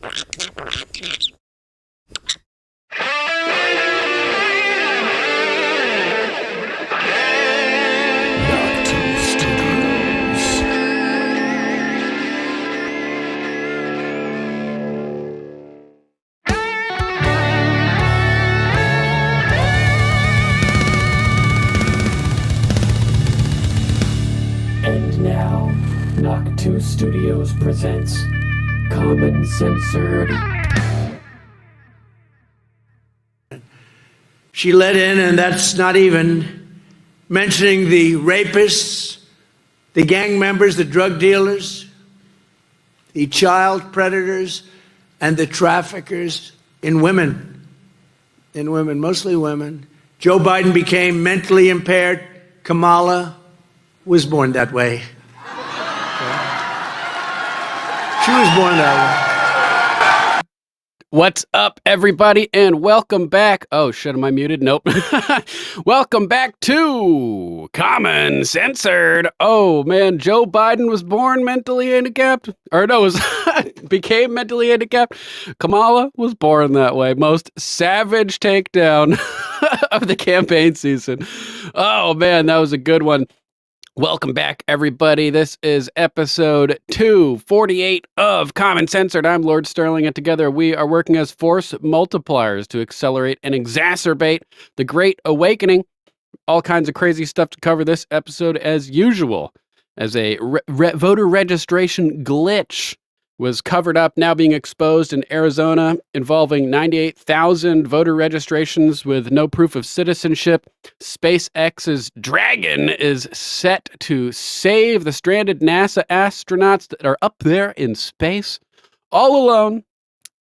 And now, Knock 2 Studios presents Common Censored. She let in, and that's not even mentioning the rapists, the gang members, the drug dealers, the child predators, and the traffickers in women, mostly women. Joe Biden became mentally impaired. Kamala was born that way. She was born that way. What's up, everybody, and welcome back. Oh, shit, am I muted? Nope. Welcome back to Common Censored. Oh, man, Joe Biden was born mentally handicapped. Or no, became mentally handicapped. Kamala was born that way. Most savage takedown of the campaign season. Oh, man, that was a good one. Welcome back, everybody. This is episode 248 of Common Censored. I'm Lord Sterling, and together we are working as force multipliers to accelerate and exacerbate the Great Awakening. All kinds of crazy stuff to cover this episode as usual, as a voter registration glitch was covered up, now being exposed in Arizona, involving 98,000 voter registrations with no proof of citizenship. SpaceX's Dragon is set to save the stranded NASA astronauts that are up there in space, all alone,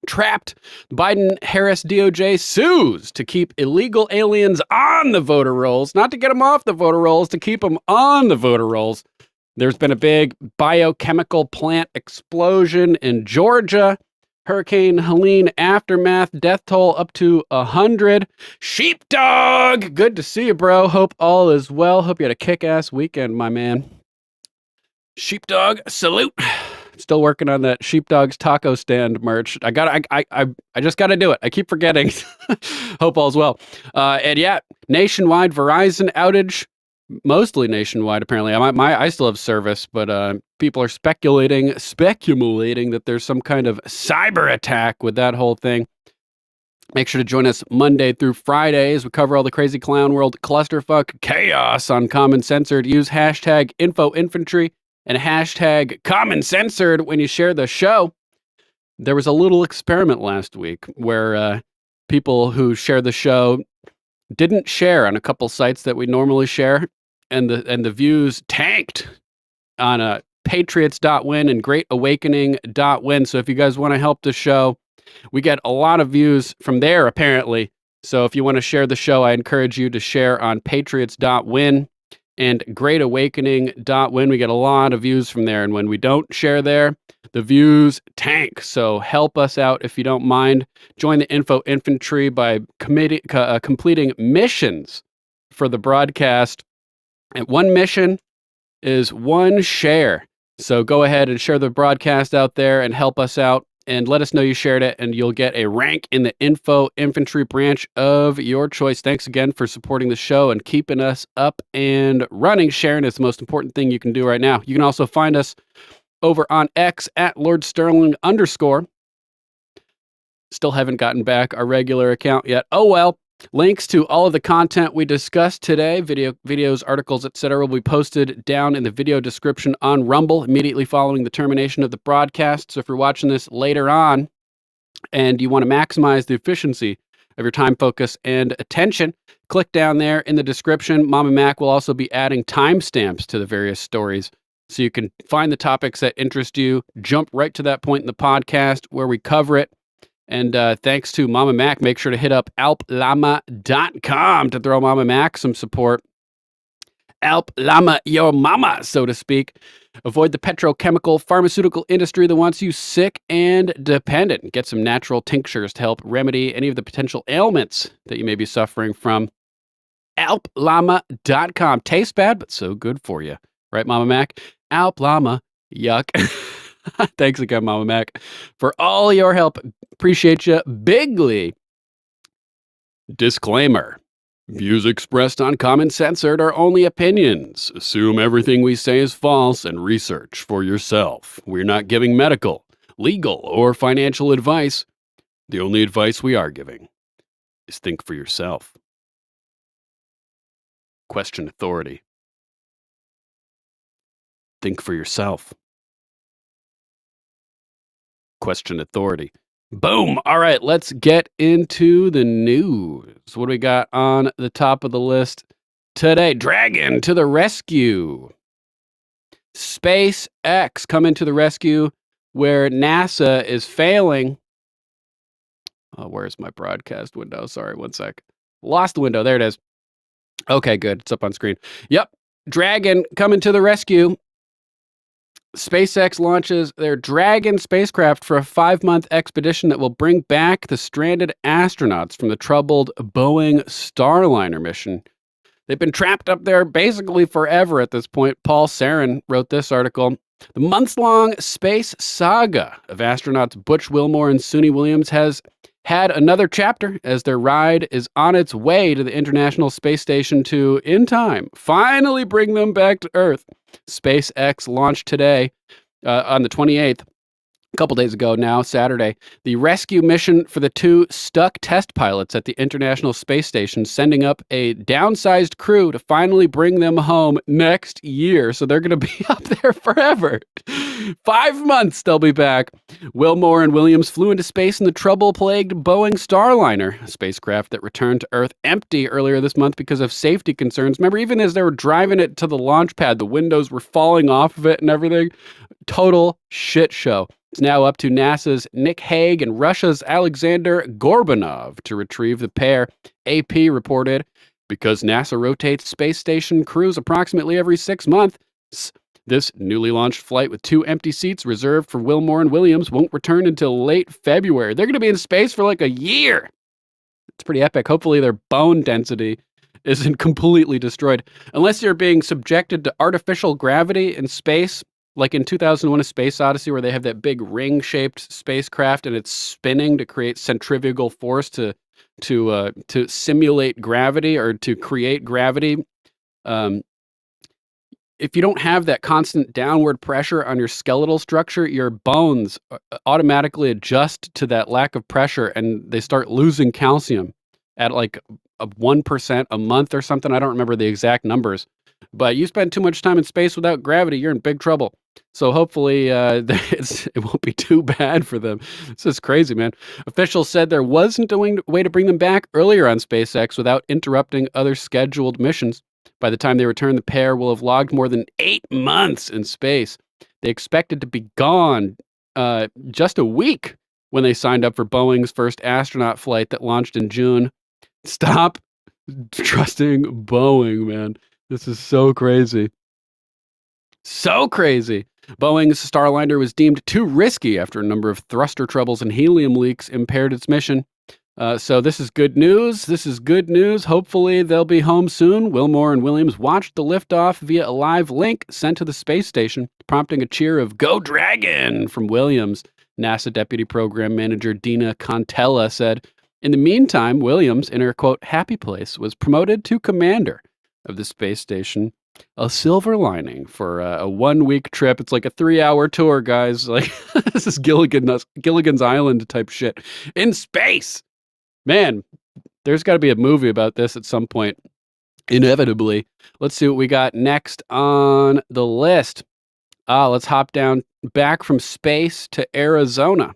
trapped. Biden-Harris DOJ sues to keep illegal aliens on the voter rolls, not to get them off the voter rolls, to keep them on the voter rolls. There's been a big biochemical plant explosion in Georgia. Hurricane Helene aftermath, death toll up to 100. Sheepdog, good to see you, bro. Hope all is well. Hope you had a kick-ass weekend, my man. Sheepdog, salute. Still working on that Sheepdog's taco stand merch. I just gotta do it. I keep forgetting. Hope all's well. And yeah, nationwide Verizon outage. Mostly nationwide, apparently. I still have service, but people are speculating that there's some kind of cyber attack with that whole thing. Make sure to join us Monday through Friday as we cover all the crazy clown world clusterfuck chaos on Common Censored. Use hashtag InfoInfantry and hashtag Common Censored when you share the show. There was a little experiment last week where people who share the show didn't share on a couple sites that we normally share, and the views tanked on patriots.win and greatawakening.win. So if you guys want to help the show, we get a lot of views from there, apparently. So if you want to share the show, I encourage you to share on patriots.win and greatawakening.win. We get a lot of views from there, and when we don't share there, the views tank. So help us out if you don't mind. Join the Info Infantry by completing missions for the broadcast. And one mission is one share. So go ahead and share the broadcast out there and help us out, and let us know you shared it, and you'll get a rank in the Info Infantry branch of your choice. Thanks again for supporting the show and keeping us up and running. Sharing is the most important thing you can do right now. You can also find us over on X at Lord Sterling _. Still haven't gotten back our regular account yet. Oh well. Links to all of the content we discussed today, videos, articles, etc., will be posted down in the video description on Rumble immediately following the termination of the broadcast. So if you're watching this later on and you want to maximize the efficiency of your time, focus, and attention, click down there in the description. Mama Mac will also be adding timestamps to the various stories, so you can find the topics that interest you, jump right to that point in the podcast where we cover it. And thanks to Mama Mac, make sure to hit up alplama.com to throw Mama Mac some support. Alp Llama your mama, so to speak. Avoid the petrochemical pharmaceutical industry that wants you sick and dependent. Get some natural tinctures to help remedy any of the potential ailments that you may be suffering from. alplama.com. Tastes bad, but so good for you. Right, Mama Mac? Alp Llama. Yuck. Thanks again, Mama Mac, for all your help. Appreciate you bigly. Disclaimer. Views expressed on Common Censored are only opinions. Assume everything we say is false and research for yourself. We're not giving medical, legal, or financial advice. The only advice we are giving is think for yourself. Question authority. Think for yourself. Question authority. Boom. All right, let's get into the news. What do we got on the top of the list today? Dragon to the rescue. SpaceX coming to the rescue where NASA is failing. Oh, where's my broadcast window? Sorry, one sec. Lost the window. There it is. Okay, good. It's up on screen. Yep. Dragon coming to the rescue. SpaceX launches their Dragon spacecraft for a 5-month expedition that will bring back the stranded astronauts from the troubled Boeing Starliner mission. They've been trapped up there basically forever at this point. Paul Sarin wrote this article. The months-long space saga of astronauts Butch Wilmore and Suni Williams has had another chapter as their ride is on its way to the International Space Station to, in time, finally bring them back to Earth. SpaceX launched today on the 28th, a couple days ago now, Saturday, the rescue mission for the 2 stuck test pilots at the International Space Station, sending up a downsized crew to finally bring them home next year. So they're going to be up there forever. 5 months they'll be back. Wilmore and Williams flew into space in the trouble-plagued Boeing Starliner, a spacecraft that returned to Earth empty earlier this month because of safety concerns. Remember, even as they were driving it to the launch pad, the windows were falling off of it and everything. Total shit show. It's now up to NASA's Nick Hague and Russia's Alexander Gorbanov to retrieve the pair, AP reported. Because NASA rotates space station crews approximately every 6 months, this newly launched flight with 2 empty seats reserved for Wilmore and Williams won't return until late February. They're going to be in space for like a year. It's pretty epic. Hopefully their bone density isn't completely destroyed. Unless you're being subjected to artificial gravity in space, like in 2001 A Space Odyssey, where they have that big ring-shaped spacecraft and it's spinning to create centrifugal force to simulate gravity or to create gravity. If you don't have that constant downward pressure on your skeletal structure, your bones automatically adjust to that lack of pressure and they start losing calcium at like a 1% a month or something. I don't remember the exact numbers. But you spend too much time in space without gravity, you're in big trouble. So hopefully it won't be too bad for them. This is crazy, man. Officials said there wasn't a way to bring them back earlier on SpaceX without interrupting other scheduled missions. By the time they return, the pair will have logged more than 8 months in space. They expected to be gone just a week when they signed up for Boeing's first astronaut flight that launched in June. Stop trusting Boeing, man. This is so crazy. So crazy. Boeing's Starliner was deemed too risky after a number of thruster troubles and helium leaks impaired its mission. So this is good news. This is good news. Hopefully they'll be home soon. Wilmore and Williams watched the liftoff via a live link sent to the space station, prompting a cheer of "Go Dragon" from Williams. NASA Deputy Program Manager Dina Contella said, in the meantime, Williams, in her, quote, happy place, was promoted to commander of the space station. A silver lining for a 1-week trip. It's like a 3-hour tour, guys. Like, this is Gilligan's Island type shit in space. Man, there's got to be a movie about this at some point, inevitably. Let's see what we got next on the list. Let's hop down back from space to Arizona,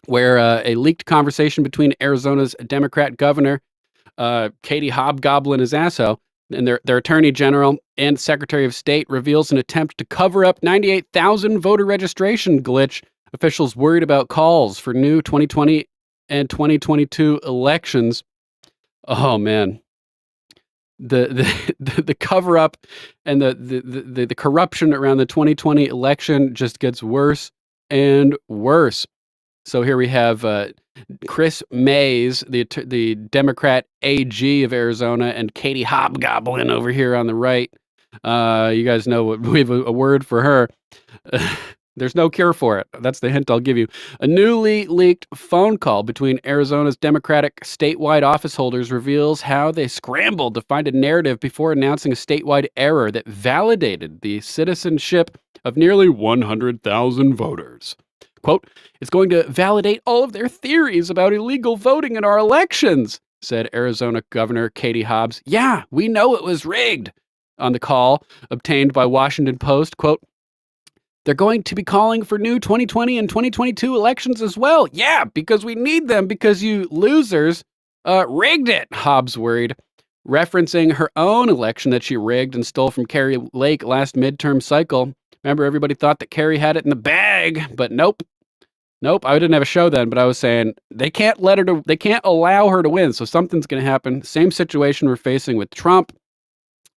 where a leaked conversation between Arizona's Democrat governor, Katie Hobgoblin Azasso, and their attorney general and secretary of state reveals an attempt to cover up 98,000 voter registration glitch. Officials worried about calls for new 2020 and 2022 elections. Oh man, the cover up and the corruption around the 2020 election just gets worse and worse. So here we have Chris Mays, the Democrat AG of Arizona, and Katie Hobgoblin over here on the right. You guys know we have a word for her. There's no cure for it. That's the hint I'll give you. A newly leaked phone call between Arizona's Democratic statewide office holders reveals how they scrambled to find a narrative before announcing a statewide error that validated the citizenship of nearly 100,000 voters. Quote, "It's going to validate all of their theories about illegal voting in our elections," said Arizona Governor Katie Hobbs. "Yeah, we know it was rigged." On the call obtained by Washington Post, quote, "They're going to be calling for new 2020 and 2022 elections as well. Yeah, because we need them because you losers rigged it," Hobbs worried, referencing her own election that she rigged and stole from Carrie Lake last midterm cycle. Remember, everybody thought that Carrie had it in the bag, but nope. Nope, I didn't have a show then, but I was saying they can't allow her to win, so something's going to happen. Same situation we're facing with Trump.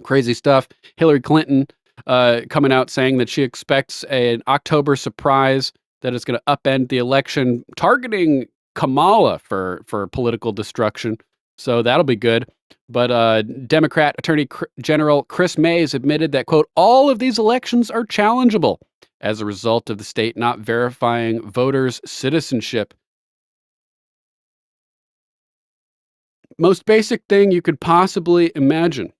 Crazy stuff. Hillary Clinton coming out saying that she expects an October surprise that is going to upend the election, targeting Kamala for political destruction. So that'll be good. But Democrat Attorney General Chris Mays admitted that, quote, "all of these elections are challengeable as a result of the state not verifying voters' citizenship." Most basic thing you could possibly imagine.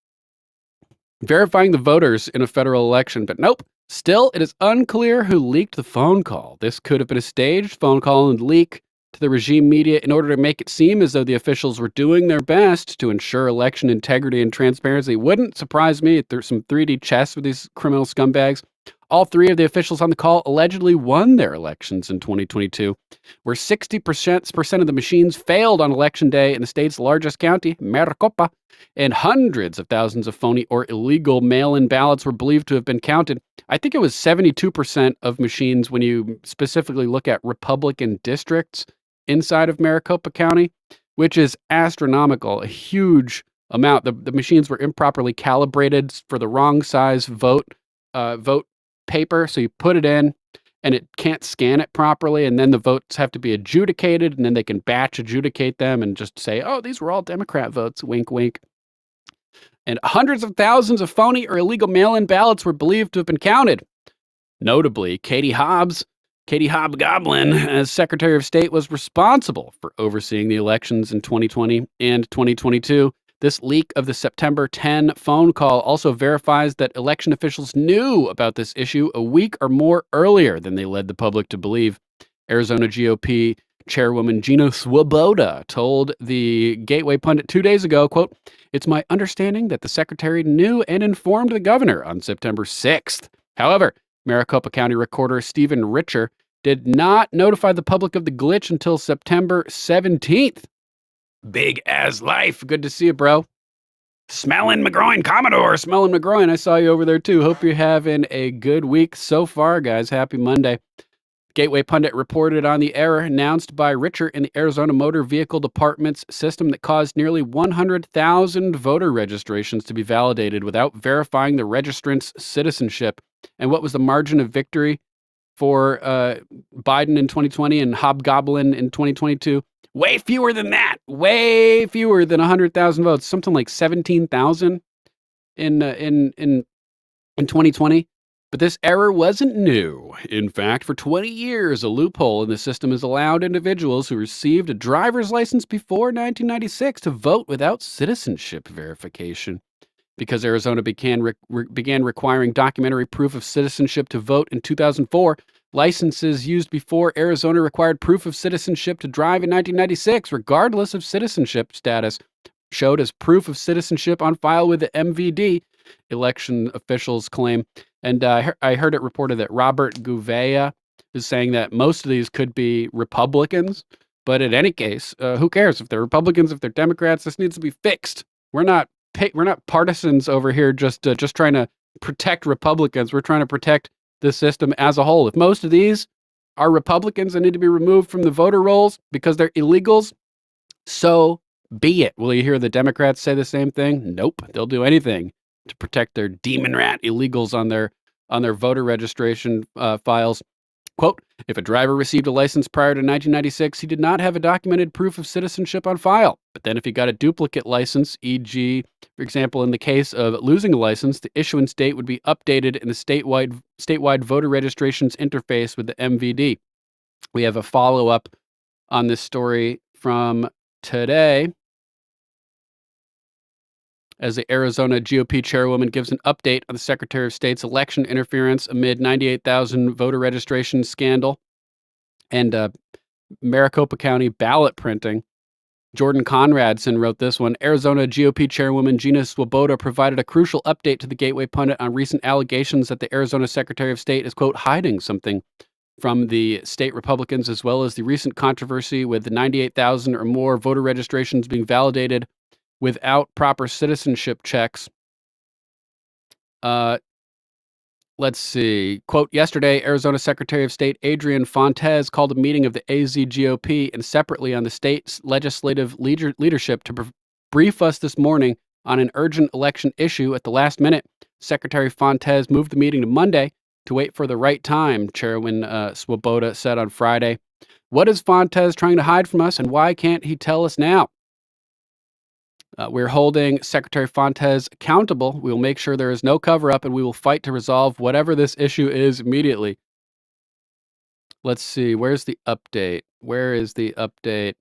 Verifying the voters in a federal election, but nope. Still, it is unclear who leaked the phone call. This could have been a staged phone call and leak to the regime media in order to make it seem as though the officials were doing their best to ensure election integrity and transparency. Wouldn't surprise me if there's some 3D chess with these criminal scumbags. All three of the officials on the call allegedly won their elections in 2022, where 60% of the machines failed on election day in the state's largest county, Maricopa, and hundreds of thousands of phony or illegal mail-in ballots were believed to have been counted. I think it was 72% of machines when you specifically look at Republican districts inside of Maricopa County, which is astronomical, a huge amount. The machines were improperly calibrated for the wrong size vote paper, so you put it in and it can't scan it properly, and then the votes have to be adjudicated, and then they can batch adjudicate them and just say, "Oh, these were all Democrat votes," wink wink. And hundreds of thousands of phony or illegal mail-in ballots were believed to have been counted. Notably, Katie Hobgoblin, as Secretary of State, was responsible for overseeing the elections in 2020 and 2022. This leak of the September 10 phone call also verifies that election officials knew about this issue a week or more earlier than they led the public to believe. Arizona GOP Chairwoman Gina Swoboda told the Gateway Pundit 2 days ago, quote, "It's my understanding that the secretary knew and informed the governor on September 6th. However, Maricopa County Recorder Stephen Richer did not notify the public of the glitch until September 17th. Big as life. Good to see you, bro. Smelling McGroin, Commodore. Smelling McGroin. I saw you over there, too. Hope you're having a good week so far, guys. Happy Monday. Gateway Pundit reported on the error announced by Richer in the Arizona Motor Vehicle Department's system that caused nearly 100,000 voter registrations to be validated without verifying the registrant's citizenship. And what was the margin of victory for Biden in 2020 and Hobgoblin in 2022? Way fewer than that. Way fewer than 100,000 votes. Something like 17,000 in 2020. But this error wasn't new. In fact, for 20 years, a loophole in the system has allowed individuals who received a driver's license before 1996 to vote without citizenship verification. Because Arizona began requiring documentary proof of citizenship to vote in 2004, licenses used before Arizona required proof of citizenship to drive in 1996, regardless of citizenship status, showed as proof of citizenship on file with the MVD, election officials claim. And I heard it reported that Robert Gouveia is saying that most of these could be Republicans. But in any case, who cares if they're Republicans, if they're Democrats? This needs to be fixed. We're not partisans over here just trying to protect Republicans. We're trying to protect the system as a whole. If most of these are Republicans and need to be removed from the voter rolls because they're illegals, so be it. Will you hear the Democrats say the same thing? Nope. They'll do anything to protect their demon rat illegals on their voter registration files. Quote, if a driver received a license prior to 1996, he did not have a documented proof of citizenship on file. But then if he got a duplicate license, e.g., for example, in the case of losing a license, the issuance date would be updated in the statewide voter registrations interface with the MVD. We have a follow-up on this story from today, as the Arizona GOP chairwoman gives an update on the Secretary of State's election interference amid 98,000 voter registration scandal and Maricopa County ballot printing. Jordan Conradson wrote this one. Arizona GOP chairwoman Gina Swoboda provided a crucial update to the Gateway Pundit on recent allegations that the Arizona Secretary of State is, quote, hiding something from the state Republicans, as well as the recent controversy with the 98,000 or more voter registrations being validated without proper citizenship checks. Let's see. Quote, yesterday, Arizona Secretary of State Adrian Fontes called a meeting of the AZ GOP and separately on the state's legislative leadership to brief us this morning on an urgent election issue at the last minute. Secretary Fontes moved the meeting to Monday to wait for the right time, Chairman Swoboda said on Friday. What is Fontes trying to hide from us, and why can't he tell us now? We're holding Secretary Fontes accountable. We will make sure there is no cover-up, and we will fight to resolve whatever this issue is immediately. Let's see. Where's the update? Where is the update?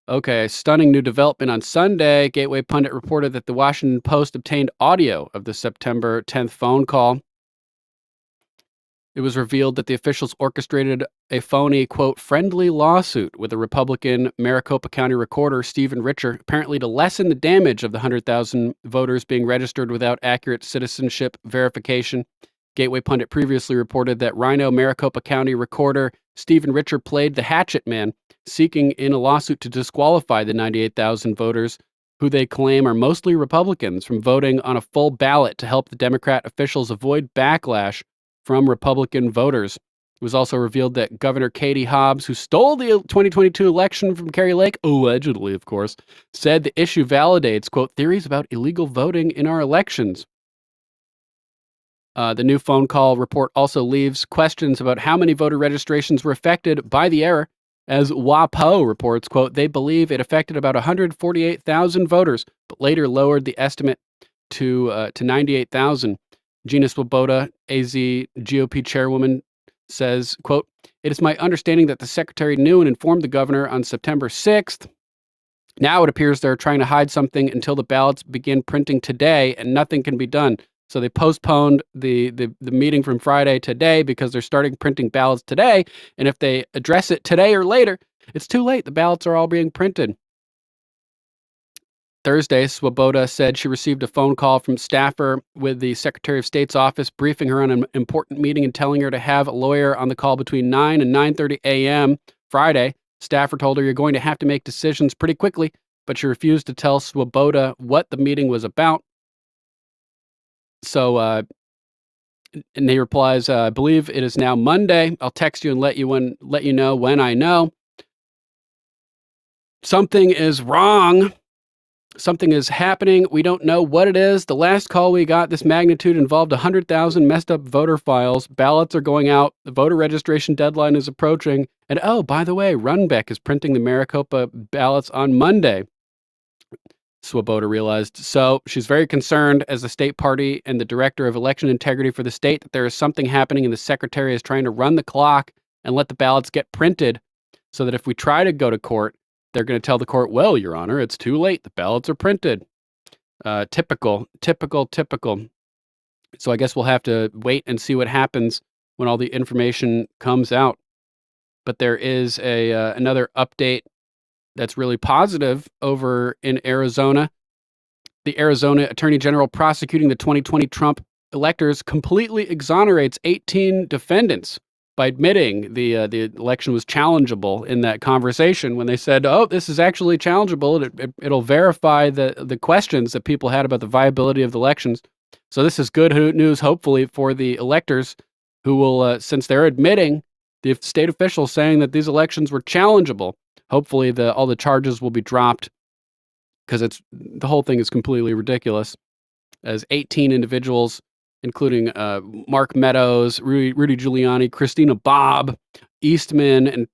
Okay, stunning new development on Sunday. Gateway Pundit reported that the Washington Post obtained audio of the September 10th phone call. It was revealed that the officials orchestrated a phony, quote, friendly lawsuit with the Republican Maricopa County recorder, Stephen Richer, apparently to lessen the damage of the 100,000 voters being registered without accurate citizenship verification. Gateway Pundit previously reported that Rhino Maricopa County recorder Stephen Richer played the hatchet man, seeking in a lawsuit to disqualify the 98,000 voters who they claim are mostly Republicans from voting on a full ballot to help the Democrat officials avoid backlash from Republican voters. It was also revealed that Governor Katie Hobbs, who stole the 2022 election from Kari Lake, allegedly, of course, said the issue validates, quote, theories about illegal voting in our elections. The new phone call report also leaves questions about how many voter registrations were affected by the error. As WAPO reports, quote, they believe it affected about 148,000 voters, but later lowered the estimate to 98,000. Gina Swoboda, AZ GOP chairwoman, says, quote, it is my understanding that the secretary knew and informed the governor on September 6th. Now it appears they're trying to hide something until the ballots begin printing today and nothing can be done. So they postponed the meeting from Friday today because they're starting printing ballots today. And if they address it today or later, it's too late. The ballots are all being printed. Thursday, Swoboda said she received a phone call from staffer with the Secretary of State's office briefing her on an important meeting and telling her to have a lawyer on the call between 9 and 9:30 a.m. Friday. Staffer told her you're going to have to make decisions pretty quickly, but she refused to tell Swoboda what the meeting was about. So, and he replies, I believe it is now Monday. I'll text you and let you know when I know. Something is wrong. Something is happening. We don't know what it is. The last call we got this magnitude involved 100,000 messed up voter files. Ballots are going out. The voter registration deadline is approaching. And oh, by the way, Runbeck is printing the Maricopa ballots on Monday. Swoboda realized. So she's very concerned as the state party and the director of election integrity for the state that there is something happening and the secretary is trying to run the clock and let the ballots get printed so that if we try to go to court, they're going to tell the court, well, Your Honor, it's too late. The ballots are printed. Typical. So I guess we'll have to wait and see what happens when all the information comes out. But there is another update that's really positive over in Arizona. The Arizona Attorney General prosecuting the 2020 Trump electors completely exonerates 18 defendants by admitting the election was challengeable in that conversation when they said, oh, this is actually challengeable. It'll verify the questions that people had about the viability of the elections. So this is good news, hopefully, for the electors who will, since they're admitting the state officials saying that these elections were challengeable, hopefully all the charges will be dropped because the whole thing is completely ridiculous. As 18 individuals including Mark Meadows, Rudy Giuliani, Christina Bobb, Eastman, and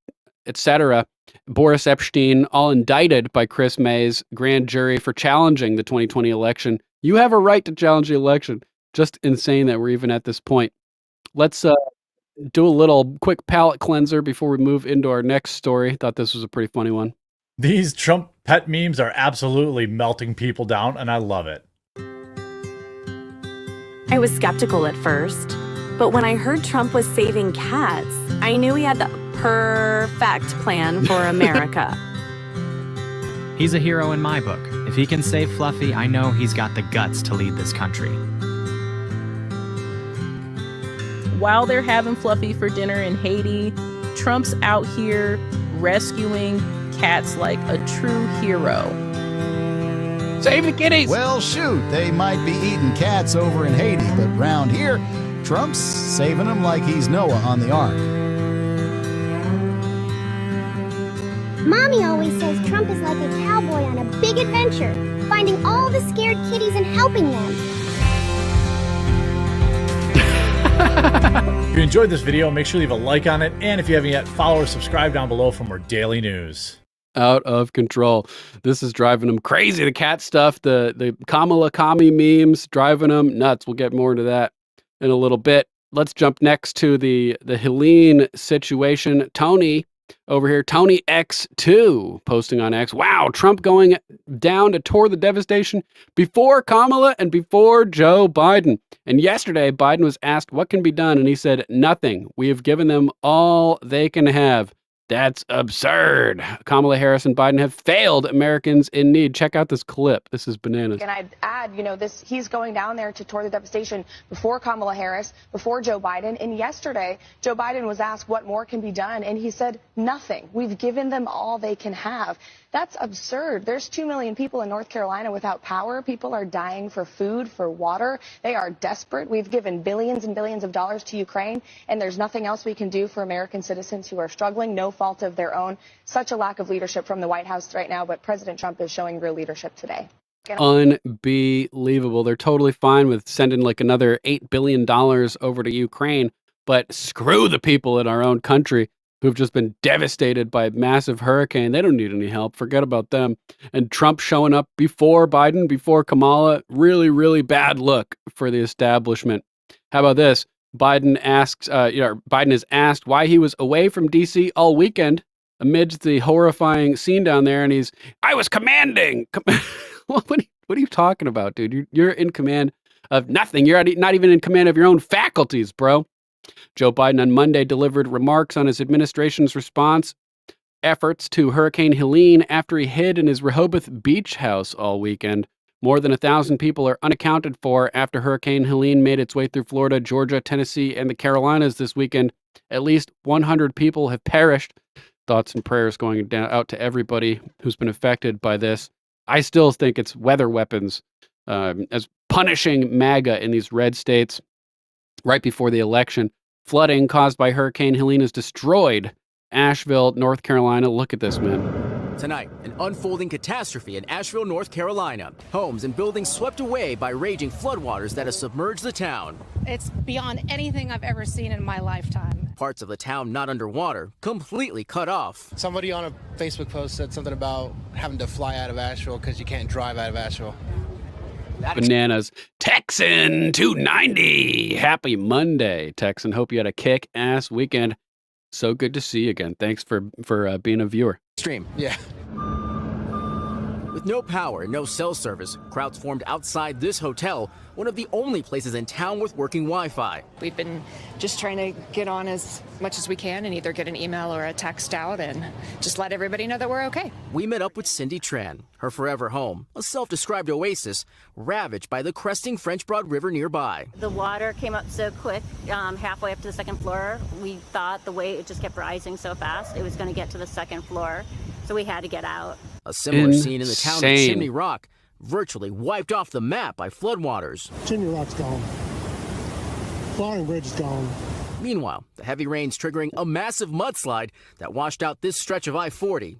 etc., Boris Epstein, all indicted by Chris May's grand jury for challenging the 2020 election. You have a right to challenge the election. Just insane that we're even at this point. Let's do a little quick palate cleanser before we move into our next story. Thought this was a pretty funny one. These Trump pet memes are absolutely melting people down, and I love it. I was skeptical at first, but when I heard Trump was saving cats, I knew he had the perfect plan for America. He's a hero in my book. If he can save Fluffy, I know he's got the guts to lead this country. While they're having Fluffy for dinner in Haiti, Trump's out here rescuing cats like a true hero. Save the kitties! Well, shoot, they might be eating cats over in Haiti, but round here, Trump's saving them like he's Noah on the ark. Mommy always says Trump is like a cowboy on a big adventure, finding all the scared kitties and helping them. If you enjoyed this video, make sure you leave a like on it, and if you haven't yet, follow or subscribe down below for more daily news. Out of control. This is driving them crazy. The cat stuff, the Kamala Kami memes, driving them nuts. We'll get more into that in a little bit. Let's jump next to the Helene situation. Tony over here, Tony X2 posting on X. Wow, Trump going down to tour the devastation before Kamala and before Joe Biden. And yesterday, Biden was asked what can be done, and he said, nothing. We have given them all they can have. That's absurd. Kamala Harris and Biden have failed Americans in need. Check out this clip. This is bananas. And I'd add, he's going down there to tour the devastation before Kamala Harris, before Joe Biden. And yesterday, Joe Biden was asked what more can be done, and he said, nothing. We've given them all they can have. That's absurd. There's 2 million people in North Carolina without power. People are dying for food, for water. They are desperate. We've given billions and billions of dollars to Ukraine, and there's nothing else we can do for American citizens who are struggling, no fault of their own. Such a lack of leadership from the White House right now, but President Trump is showing real leadership today. Unbelievable. They're totally fine with sending like another $8 billion over to Ukraine, but screw the people in our own country who've just been devastated by a massive hurricane. They don't need any help. Forget about them. And Trump showing up before Biden, before Kamala, really, really bad look for the establishment. How about this? Biden is asked why he was away from D.C. all weekend amidst the horrifying scene down there, and I was commanding. What are you talking about, dude? You're in command of nothing. You're not even in command of your own faculties, bro. Joe Biden on Monday delivered remarks on his administration's response efforts to Hurricane Helene after he hid in his Rehoboth beach house all weekend. More than 1,000 people are unaccounted for after Hurricane Helene made its way through Florida, Georgia, Tennessee, and the Carolinas this weekend. At least 100 people have perished. Thoughts and prayers going out to everybody who's been affected by this. I still think it's weather weapons as punishing MAGA in these red states right before the election. Flooding caused by Hurricane Helene has destroyed Asheville, North Carolina. Look at this, man. Tonight, an unfolding catastrophe in Asheville, North Carolina. Homes and buildings swept away by raging floodwaters that have submerged the town. It's beyond anything I've ever seen in my lifetime. Parts of the town not underwater, completely cut off. Somebody on a Facebook post said something about having to fly out of Asheville because you can't drive out of Asheville. Bananas. Texan 290. Happy Monday, Texan. Hope you had a kick-ass weekend. So good to see you again. Thanks for being a viewer. Stream. Yeah. With no power and no cell service, crowds formed outside this hotel, one of the only places in town with working Wi-Fi. We've been just trying to get on as much as we can and either get an email or a text out and just let everybody know that we're okay. We met up with Cindy Tran, her forever home, a self-described oasis, ravaged by the cresting French Broad River nearby. The water came up so quick, halfway up to the second floor. We thought the way it just kept rising so fast, it was going to get to the second floor, so we had to get out. A similar scene in the town of Chimney Rock, virtually wiped off the map by floodwaters. Chimney Rock's gone. Flowering Bridge is gone. Meanwhile, the heavy rains triggering a massive mudslide that washed out this stretch of I-40.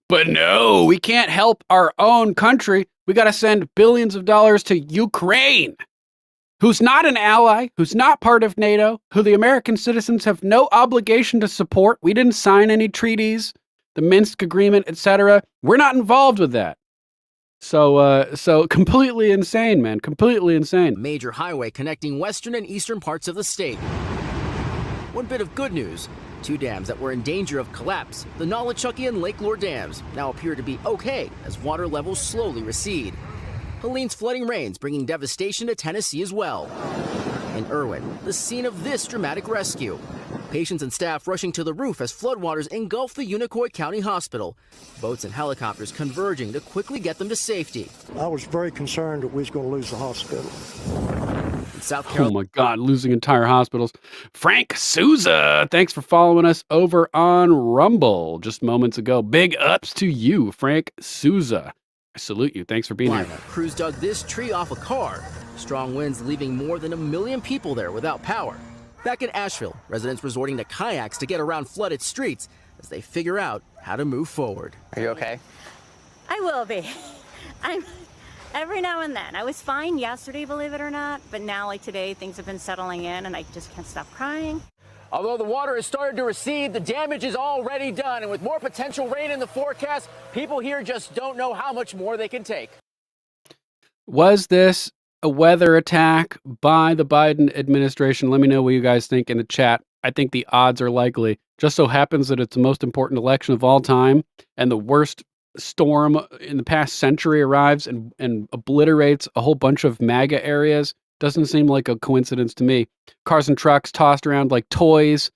But no, we can't help our own country. We got to send billions of dollars to Ukraine. who's not an ally, who's not part of NATO, who the American citizens have no obligation to support. We didn't sign any treaties, the Minsk Agreement, etc. We're not involved with that. So completely insane, man. Completely insane. Major highway connecting western and eastern parts of the state. One bit of good news. 2 dams that were in danger of collapse, the Nolichucky and Lake Lure dams, now appear to be okay as water levels slowly recede. Helene's flooding rains bringing devastation to Tennessee as well. In Irwin, the scene of this dramatic rescue. Patients and staff rushing to the roof as floodwaters engulf the Unicoi County Hospital. Boats and helicopters converging to quickly get them to safety. I was very concerned that we was going to lose the hospital. In South Oh Carolina, my God, losing entire hospitals. Frank Souza, thanks for following us over on Rumble just moments ago. Big ups to you, Frank Souza. I salute you. Thanks for being here. crews dug this tree off a car. Strong winds leaving more than 1 million people there without power. Back in Asheville, residents resorting to kayaks to get around flooded streets as they figure out how to move forward. Are you okay? I will be. I'm every now and then. I was fine yesterday, believe it or not, but now, like today, things have been settling in and I just can't stop crying. Although the water has started to recede, the damage is already done. And with more potential rain in the forecast, people here just don't know how much more they can take. Was this a weather attack by the Biden administration? Let me know what you guys think in the chat. I think the odds are likely. Just so happens that it's the most important election of all time, and the worst storm in the past century arrives and obliterates a whole bunch of MAGA areas. Doesn't seem like a coincidence to me. Cars and trucks tossed around like toys.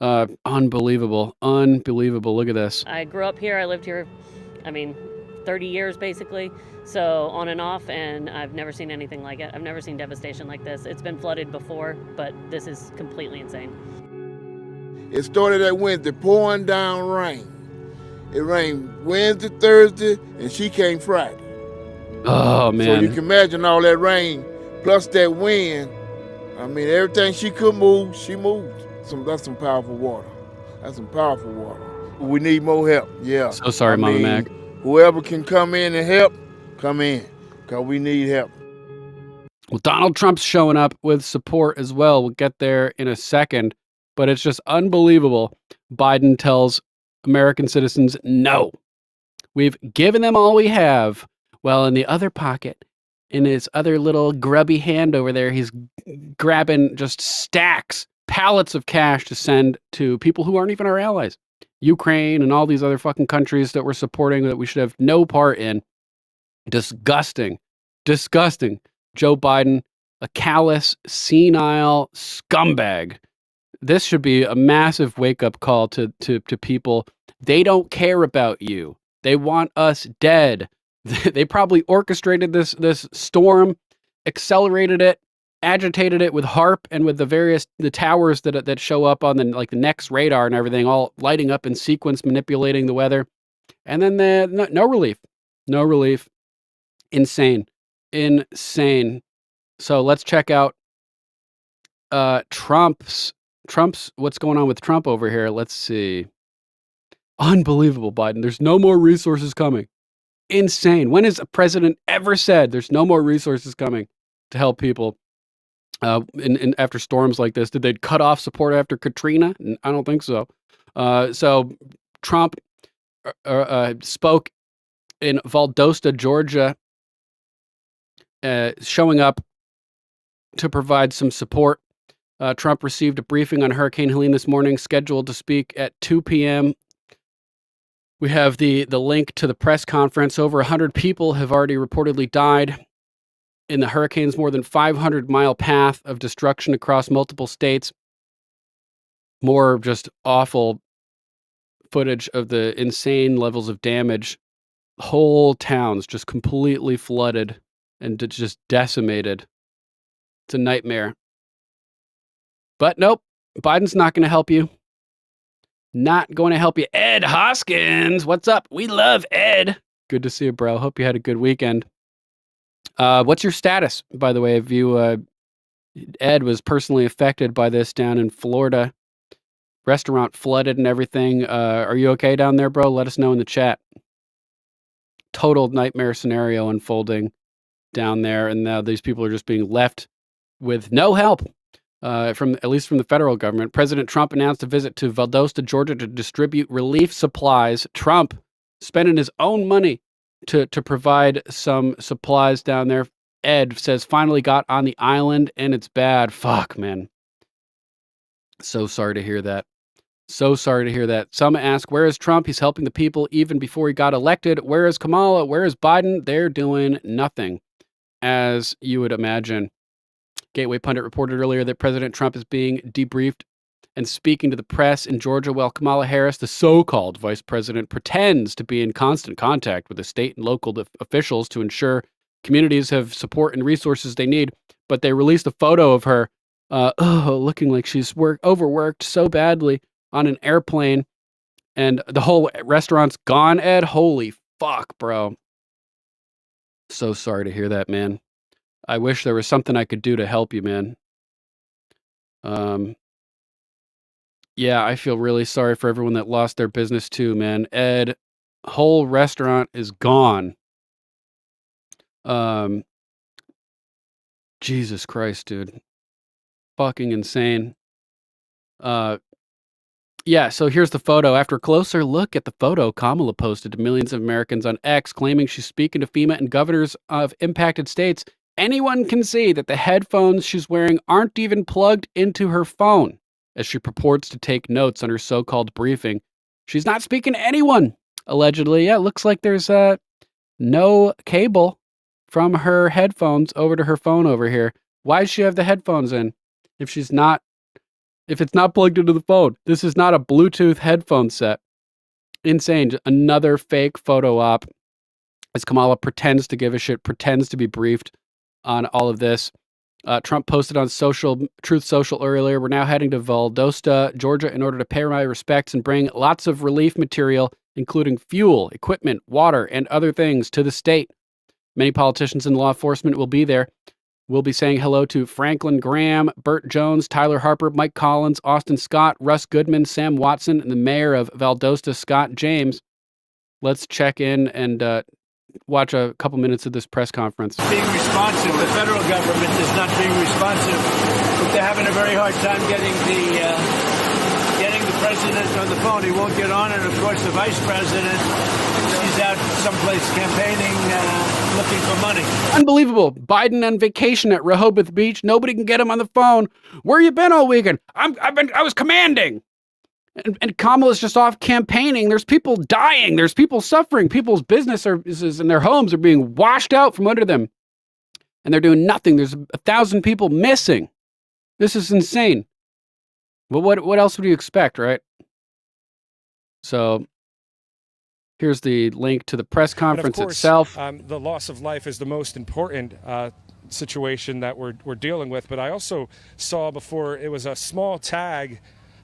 Unbelievable. Unbelievable. Look at this. I grew up here. I lived here, 30 years basically. So on and off, and I've never seen anything like it. I've never seen devastation like this. It's been flooded before, but this is completely insane. It started that Wednesday, pouring down rain. It rained Wednesday, Thursday, and she came Friday. Oh, man. So you can imagine all that rain, plus that wind. Everything she could move, she moved. That's some powerful water. That's some powerful water. We need more help, yeah. So sorry, Mama Mac. Whoever can come in and help, come in, because we need help. Well, Donald Trump's showing up with support as well. We'll get there in a second, but it's just unbelievable. Biden tells American citizens, no, we've given them all we have. Well, in the other pocket, in his other little grubby hand over there, he's grabbing just stacks, pallets of cash to send to people who aren't even our allies. Ukraine and all these other fucking countries that we're supporting that we should have no part in. Disgusting. Disgusting. Joe Biden, a callous, senile scumbag. This should be a massive wake-up call to people. They don't care about you. They want us dead. They probably orchestrated this storm, accelerated it, agitated it with HARP and with the towers that show up on the next radar and everything, all lighting up in sequence, manipulating the weather. And then no relief. No relief. Insane. So let's check out Trump's what's going on with Trump over here. Let's see. Unbelievable, Biden. There's no more resources coming. Insane. When has a president ever said there's no more resources coming to help people after storms like this? Did they cut off support after Katrina? I don't think so. So Trump spoke in Valdosta, Georgia, showing up to provide some support. Trump received a briefing on Hurricane Helene this morning, scheduled to speak at 2 p.m. We have the link to the press conference. Over 100 people have already reportedly died in the hurricane's more than 500-mile path of destruction across multiple states. More just awful footage of the insane levels of damage. Whole towns just completely flooded and just decimated. It's a nightmare. But nope, Biden's not going to help you. Not going to help you. Ed Hoskins, what's up? We love Ed. Good to see you, bro. Hope you had a good weekend. What's your status, by the way? If you, Ed was personally affected by this down in Florida. Restaurant flooded and everything. Are you okay down there, bro? Let us know in the chat. Total nightmare scenario unfolding down there, and now these people are just being left with no help from at least from the federal government. President Trump announced a visit to Valdosta, Georgia, to distribute relief supplies. Trump spending his own money to provide some supplies down there. Ed says finally got on the island and it's bad. Fuck, man. So sorry to hear that. So sorry to hear that. Some ask, where is Trump? He's helping the people even before he got elected. Where is Kamala? Where is Biden? They're doing nothing, as you would imagine. Gateway Pundit reported earlier that President Trump is being debriefed and speaking to the press in Georgia while Kamala Harris, the so-called vice president, pretends to be in constant contact with the state and local officials to ensure communities have support and resources they need. But they released a photo of her looking like she's overworked so badly on an airplane, and the whole restaurant's gone, Ed. Holy fuck, bro. So sorry to hear that, man. I wish there was something I could do to help you, man. Yeah, I feel really sorry for everyone that lost their business too, man. Ed, whole restaurant is gone. Jesus Christ, dude. Fucking insane. Yeah, so here's the photo. After a closer look at the photo Kamala posted to millions of Americans on X, claiming she's speaking to FEMA and governors of impacted states, anyone can see that the headphones she's wearing aren't even plugged into her phone, as she purports to take notes on her so-called briefing. She's not speaking to anyone, allegedly. Yeah, it looks like there's no cable from her headphones over to her phone over here. Why does she have the headphones in if it's not plugged into the phone? This is not a Bluetooth headphone set. Insane. Another fake photo op as Kamala pretends to give a shit, pretends to be briefed on all of this. Trump posted on Truth Social earlier, we're now heading to Valdosta, Georgia, in order to pay my respects and bring lots of relief material, including fuel, equipment, water, and other things to the state. Many politicians and law enforcement will be there. We'll be saying hello to Franklin Graham, Burt Jones, Tyler Harper, Mike Collins, Austin Scott, Russ Goodman, Sam Watson, and the mayor of Valdosta, Scott James. Let's check in and watch a couple minutes of this press conference. Being responsive. The federal government is not being responsive. But they're having a very hard time getting the president on the phone. He won't get on, and of course the vice president, she's out someplace campaigning, looking for money. Unbelievable. Biden on vacation at Rehoboth Beach. Nobody can get him on the phone. Where you been all weekend? I was commanding. And Kamala's just off campaigning. There's people dying. There's people suffering. People's businesses and their homes are being washed out from under them. And they're doing nothing. There's 1,000 people missing. This is insane. But what else would you expect, right? So here's the link to the press conference and of course, itself. The loss of life is the most important situation that we're dealing with. But I also saw before it was a small tag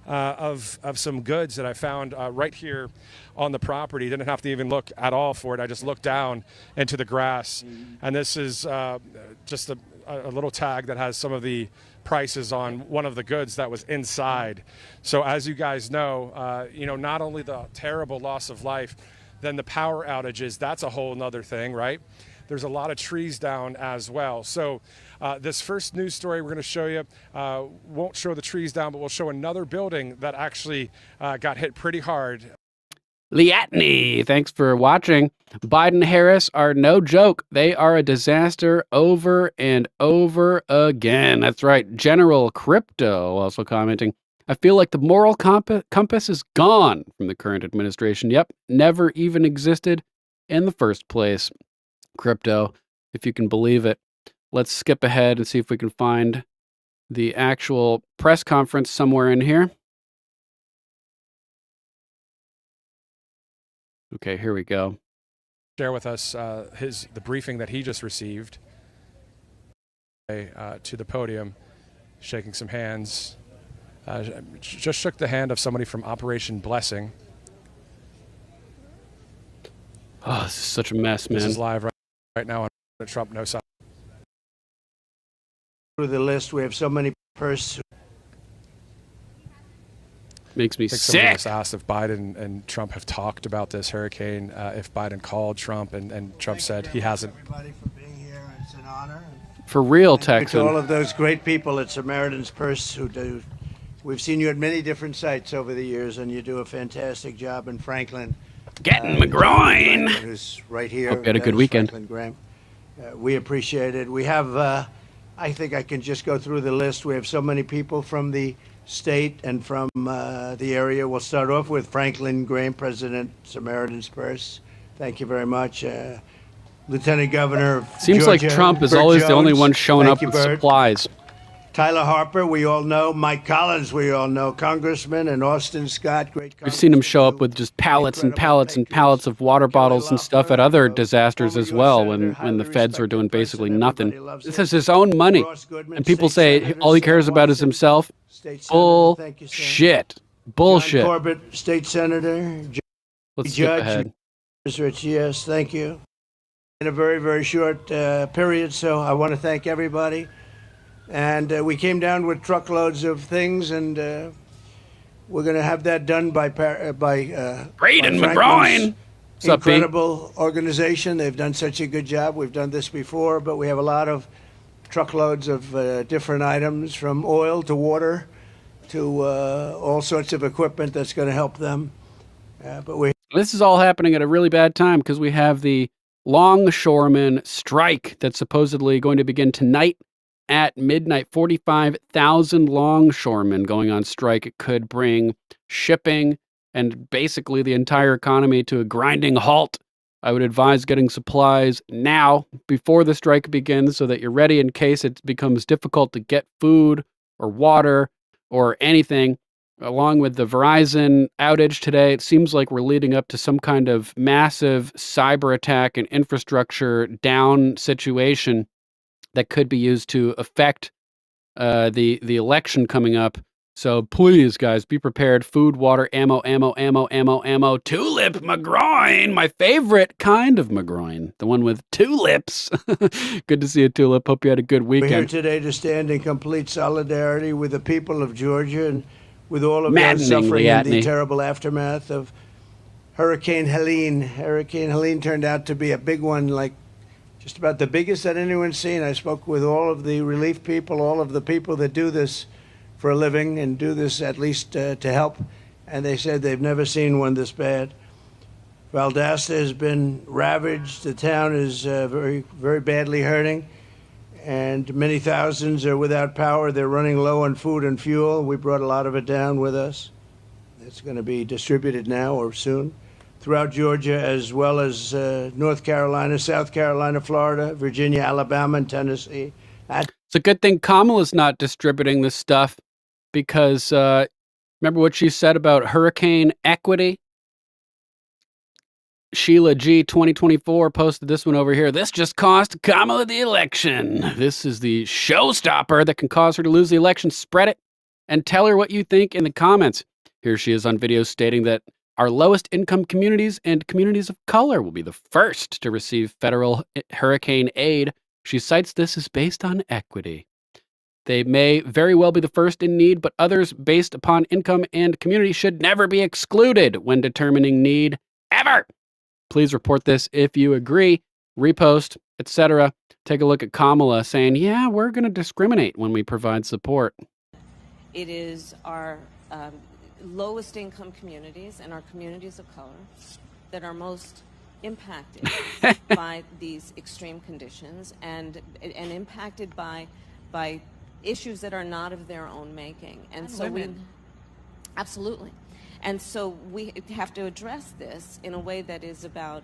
of some goods that I found right here on the property. Didn't have to even look at all for it. I just looked down into the grass, and this is just a little tag that has some of the prices on one of the goods that was inside. So as you guys know, not only the terrible loss of life, then the power outages. That's a whole nother thing, right? There's a lot of trees down as well. So this first news story we're going to show you won't show the trees down, but we'll show another building that actually got hit pretty hard. Liatney, thanks for watching. Biden Harris are no joke. They are a disaster over and over again. That's right. General Crypto also commenting, I feel like the moral compass is gone from the current administration. Yep, never even existed in the first place. Crypto, if you can believe it. Let's skip ahead and see if we can find the actual press conference somewhere in here. Okay, here we go. Share with us the briefing that he just received. To the podium, shaking some hands. Just shook the hand of somebody from Operation Blessing. Oh, this is such a mess, man. This is live right now on Trump No Side. Through the list, we have so many persons. Makes me sick. Somebody just asked if Biden and Trump have talked about this hurricane, if Biden called Trump, and Trump said he hasn't. Everybody for being here. It's an honor. For real, To Texan. all of those great people at Samaritan's Purse who do. We've seen you at many different sites over the years, and you do a fantastic job in Franklin. Getting McGroin. Who's right here. Hope you had a That good is weekend. Franklin Graham. We appreciate it. We have, I think I can just go through the list. We have so many people from the state and from the area. We'll start off with Franklin Graham, President, Samaritan's Purse. Thank you very much. Lieutenant Governor of Seems Georgia, like Trump is Burt always the only Jones. one showing Thank up you, with Burt. supplies. Tyler Harper, we all know. Mike Collins, we all know. Congressman, and Austin Scott, great. We've seen him show up with just pallets and pallets and pallets of water bottles and stuff at other disasters as well when the feds were doing basically nothing. This is his own money. And people say all he cares about is himself. Bullshit. Bullshit. John Corbett, State Senator. Let's skip Judge. ahead. Rich, yes, thank you. In a very, very short period, so I want to thank everybody. And we came down with truckloads of things, and we're going to have that done by Braden McGroin. What's up, Pete? Incredible organization. They've done such a good job. We've done this before, but we have a lot of truckloads of different items, from oil to water to all sorts of equipment that's going to help them. This is all happening at a really bad time because we have the longshoreman strike that's supposedly going to begin tonight at midnight. 45,000 longshoremen going on strike. It could bring shipping and basically the entire economy to a grinding halt. I would advise getting supplies now before the strike begins so that you're ready in case it becomes difficult to get food or water or anything. Along with the Verizon outage today, it seems like we're leading up to some kind of massive cyber attack and infrastructure down situation that could be used to affect the election coming up. So please, guys, be prepared. Food, water, ammo. Tulip McGroin, my favorite kind of McGroin, the one with two lips. Good to see you, Tulip. Hope you had a good We're here weekend. today to stand in complete solidarity with the people of Georgia and with all of those Maddeningly suffering in the Atney. terrible aftermath of Hurricane Helene. Hurricane Helene turned out to be a big one, like just about the biggest that anyone's seen. I spoke with all of the relief people, all of the people that do this for a living and do this at least to help, and they said they've never seen one this bad. Valdosta has been ravaged. The town is very, very badly hurting, and many thousands are without power. They're running low on food and fuel. We brought a lot of it down with us. It's going to be distributed now or soon throughout Georgia, as well as North Carolina, South Carolina, Florida, Virginia, Alabama, and Tennessee. It's a good thing Kamala's not distributing this stuff because remember what she said about hurricane equity? Sheila G 2024 posted this one over here. This just cost Kamala the election. This is the showstopper that can cause her to lose the election. Spread it and tell her what you think in the comments. Here she is on video stating that our lowest income communities and communities of color will be the first to receive federal hurricane aid. She cites this as based on equity. They may very well be the first in need, but others based upon income and community should never be excluded when determining need, ever. Please report this if you agree, repost, etc. Take a look at Kamala saying, yeah, we're going to discriminate when we provide support. It is our lowest income communities and our communities of color that are most impacted by these extreme conditions and impacted by issues that are not of their own making. And so absolutely. And so we have to address this in a way that is about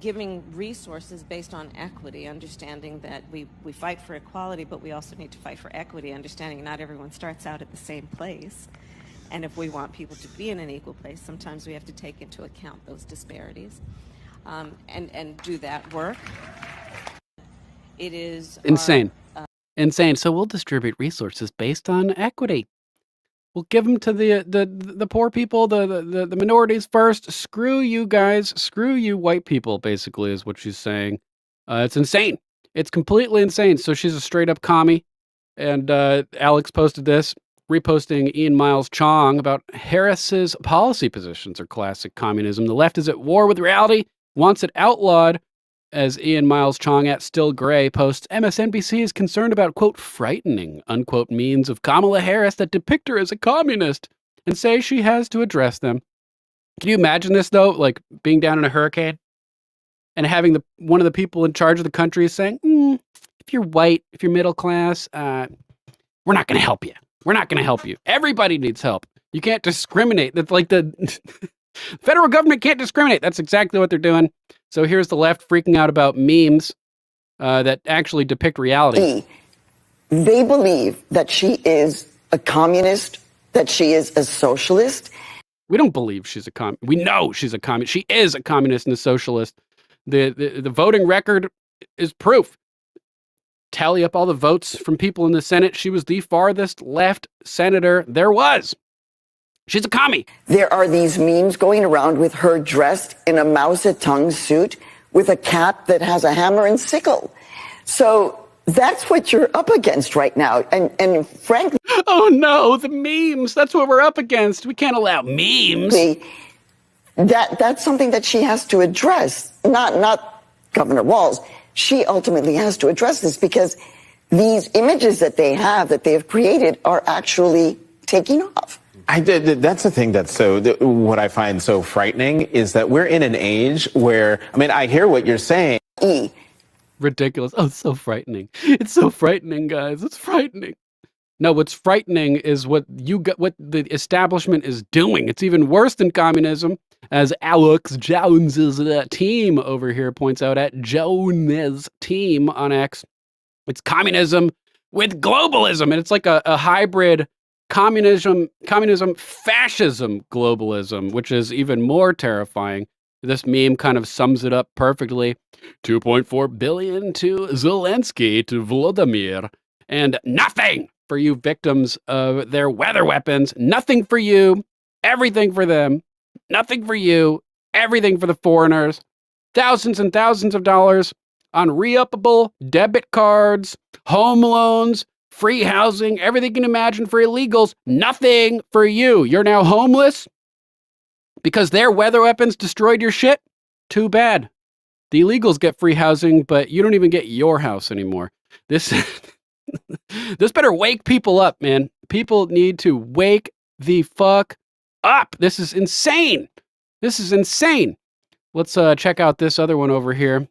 giving resources based on equity, understanding that we fight for equality, but we also need to fight for equity, understanding not everyone starts out at the same place. And if we want people to be in an equal place, sometimes we have to take into account those disparities and do that work. It is insane. Insane. So we'll distribute resources based on equity. We'll give them to the poor people, the minorities first. Screw you guys. Screw you white people, basically, is what she's saying. It's insane. It's completely insane. So she's a straight up commie. And Alex posted this, reposting Ian Miles Chong about Harris's policy positions are classic communism. The left is at war with reality, wants it outlawed. as Ian Miles Chong at Still Gray posts, MSNBC is concerned about, quote, frightening, unquote, memes of Kamala Harris that depict her as a communist and say she has to address them. Can you imagine this, though? Like being down in a hurricane and having one of the people in charge of the country saying, if you're white, if you're middle class, we're not going to help you. We're not going to help you. Everybody needs help. You can't discriminate. That's like the federal government can't discriminate. That's exactly what they're doing. So here's the left freaking out about memes that actually depict reality. They believe that she is a communist, that she is a socialist. We don't believe she's a communist. We know she's a communist. She is a communist and a socialist. The voting record is proof. Tally up all the votes from people in the Senate. She was the farthest left senator there was. She's a commie. There are these memes going around with her dressed in a Mao Zedong suit with a cap that has a hammer and sickle. So that's what you're up against right now. And frankly... Oh no, the memes. That's what we're up against. We can't allow memes. That's something that she has to address. Not Governor Walz. She ultimately has to address this because these images that they have created are actually taking off. That's the thing that's what I find so frightening is that we're in an age where, I hear what you're saying. Ridiculous. Oh, it's so frightening. It's so frightening, guys. It's frightening. No, what's frightening is what the establishment is doing. It's even worse than communism, as Alex Jones's team over here points out at Jones team on X. It's communism with globalism, and it's like a hybrid communism, fascism, globalism, which is even more terrifying. This meme kind of sums it up perfectly. 2.4 billion to Zelensky, to Volodymyr, and nothing for you victims of their weather weapons. Nothing for you, everything for them. Nothing for you, everything for the foreigners. Thousands and thousands of dollars on re-uppable debit cards, home loans, free housing, everything you can imagine for illegals. Nothing for you. You're now homeless because their weather weapons destroyed your shit. Too bad. The illegals get free housing, but you don't even get your house anymore. This better wake people up, man. People need to wake the fuck up. This is insane. This is insane. Let's check out this other one over here.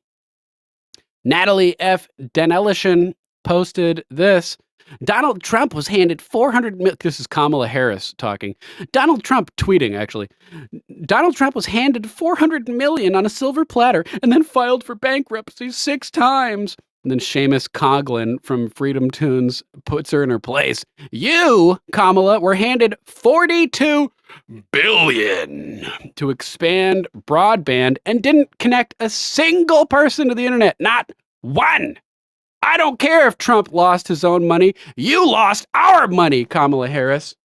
Natalie F. Danelishan posted this. Donald Trump was handed 400 million. This is Kamala Harris talking. Donald Trump tweeting, actually. Donald Trump was handed 400 million on a silver platter and then filed for bankruptcy 6 times. And then Seamus Coughlin from Freedom Tunes puts her in her place. You, Kamala, were handed 42 billion to expand broadband and didn't connect a single person to the internet. Not one. I don't care if Trump lost his own money. You lost our money, Kamala Harris.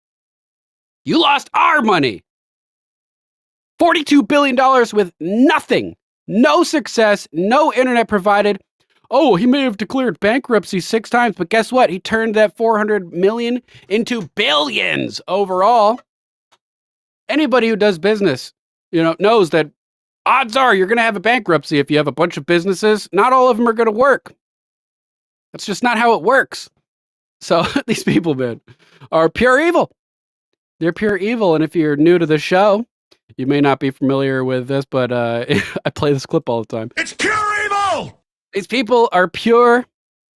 You lost our money. $42 billion with nothing. No success, no internet provided. Oh, he may have declared bankruptcy 6 times, but guess what? He turned that 400 million into billions overall. Anybody who does business, knows that odds are you're going to have a bankruptcy if you have a bunch of businesses. Not all of them are going to work. That's just not how it works. So these people, man, are pure evil. They're pure evil. And if you're new to the show, you may not be familiar with this, but I play this clip all the time. It's pure evil! These people are pure,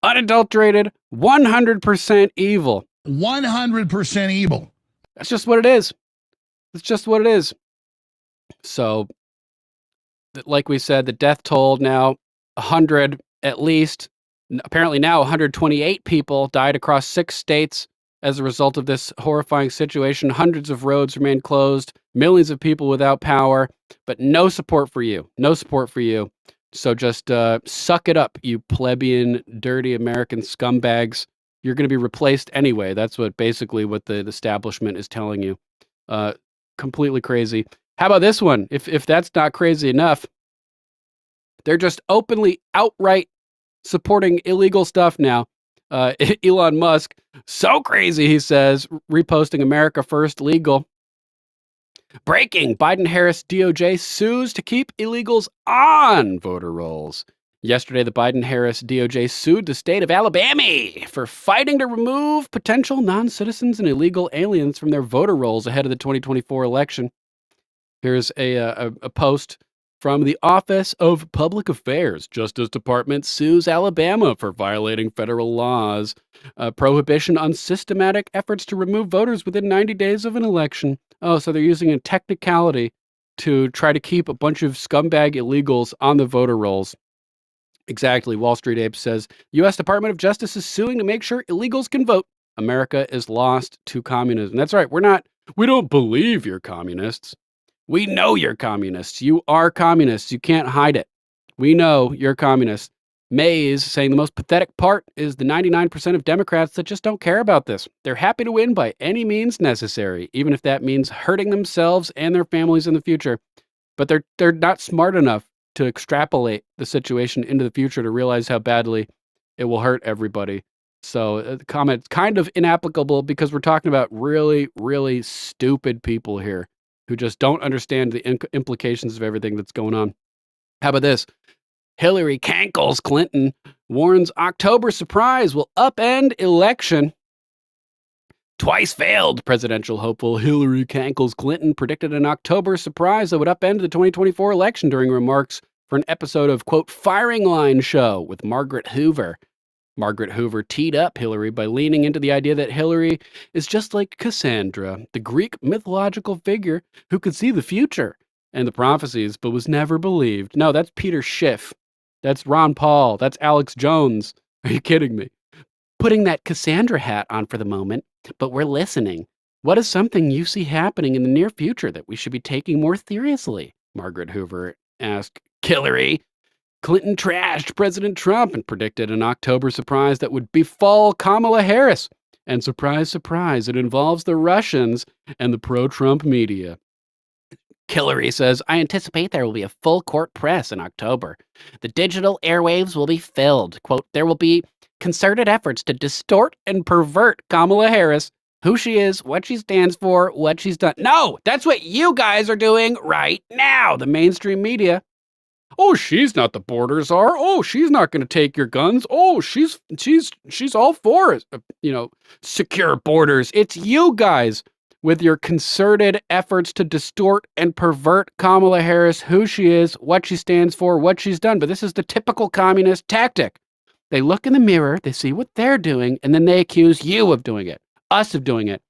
unadulterated, 100% evil. 100% evil. That's just what it is. It's just what it is. So, like we said, the death toll now, 100 at least. Apparently now 128 people died across 6 states as a result of this horrifying situation. Hundreds of roads remain closed, millions of people without power, but no support for you. No support for you. So just suck it up, you plebeian, dirty American scumbags. You're going to be replaced anyway. That's basically what the establishment is telling you. Completely crazy. How about this one? If that's not crazy enough, they're just openly, outright supporting illegal stuff now. Elon Musk, so crazy, he says, reposting America First legal. Breaking, Biden-Harris DOJ sues to keep illegals on voter rolls. Yesterday, the Biden-Harris DOJ sued the state of Alabama for fighting to remove potential non-citizens and illegal aliens from their voter rolls ahead of the 2024 election. Here's a post from the Office of Public Affairs. Justice Department sues Alabama for violating federal laws. Prohibition on systematic efforts to remove voters within 90 days of an election. Oh, so they're using a technicality to try to keep a bunch of scumbag illegals on the voter rolls. Exactly. Wall Street Ape says, U.S. Department of Justice is suing to make sure illegals can vote. America is lost to communism. That's right. We don't believe you're communists. We know you're communists. You are communists. You can't hide it. We know you're communists. Mays saying the most pathetic part is the 99% of Democrats that just don't care about this. They're happy to win by any means necessary, even if that means hurting themselves and their families in the future. But they're not smart enough to extrapolate the situation into the future to realize how badly it will hurt everybody. So the comment's kind of inapplicable because we're talking about really, really stupid people here who just don't understand the implications of everything that's going on. How about this? Hillary Cankles Clinton warns October surprise will upend election. Twice failed presidential hopeful Hillary Cankles Clinton predicted an October surprise that would upend the 2024 election during remarks for an episode of, quote, Firing Line Show with Margaret Hoover. Margaret Hoover teed up Hillary by leaning into the idea that Hillary is just like Cassandra, the Greek mythological figure who could see the future and the prophecies, but was never believed. No, that's Peter Schiff. That's Ron Paul. That's Alex Jones. Are you kidding me? Putting that Cassandra hat on for the moment, but we're listening. What is something you see happening in the near future that we should be taking more seriously? Margaret Hoover asked Hillary. Clinton trashed President Trump and predicted an October surprise that would befall Kamala Harris. And surprise, surprise, it involves the Russians and the pro-Trump media. Hillary says, I anticipate there will be a full court press in October. The digital airwaves will be filled. Quote, there will be concerted efforts to distort and pervert Kamala Harris, who she is, what she stands for, what she's done. No, that's what you guys are doing right now, the mainstream media. Oh, she's not the border czar. Oh, she's not going to take your guns. Oh, she's all for it. Secure borders. It's you guys with your concerted efforts to distort and pervert Kamala Harris, who she is, what she stands for, what she's done. But this is the typical communist tactic. They look in the mirror, they see what they're doing, and then they accuse you of doing it, us of doing it.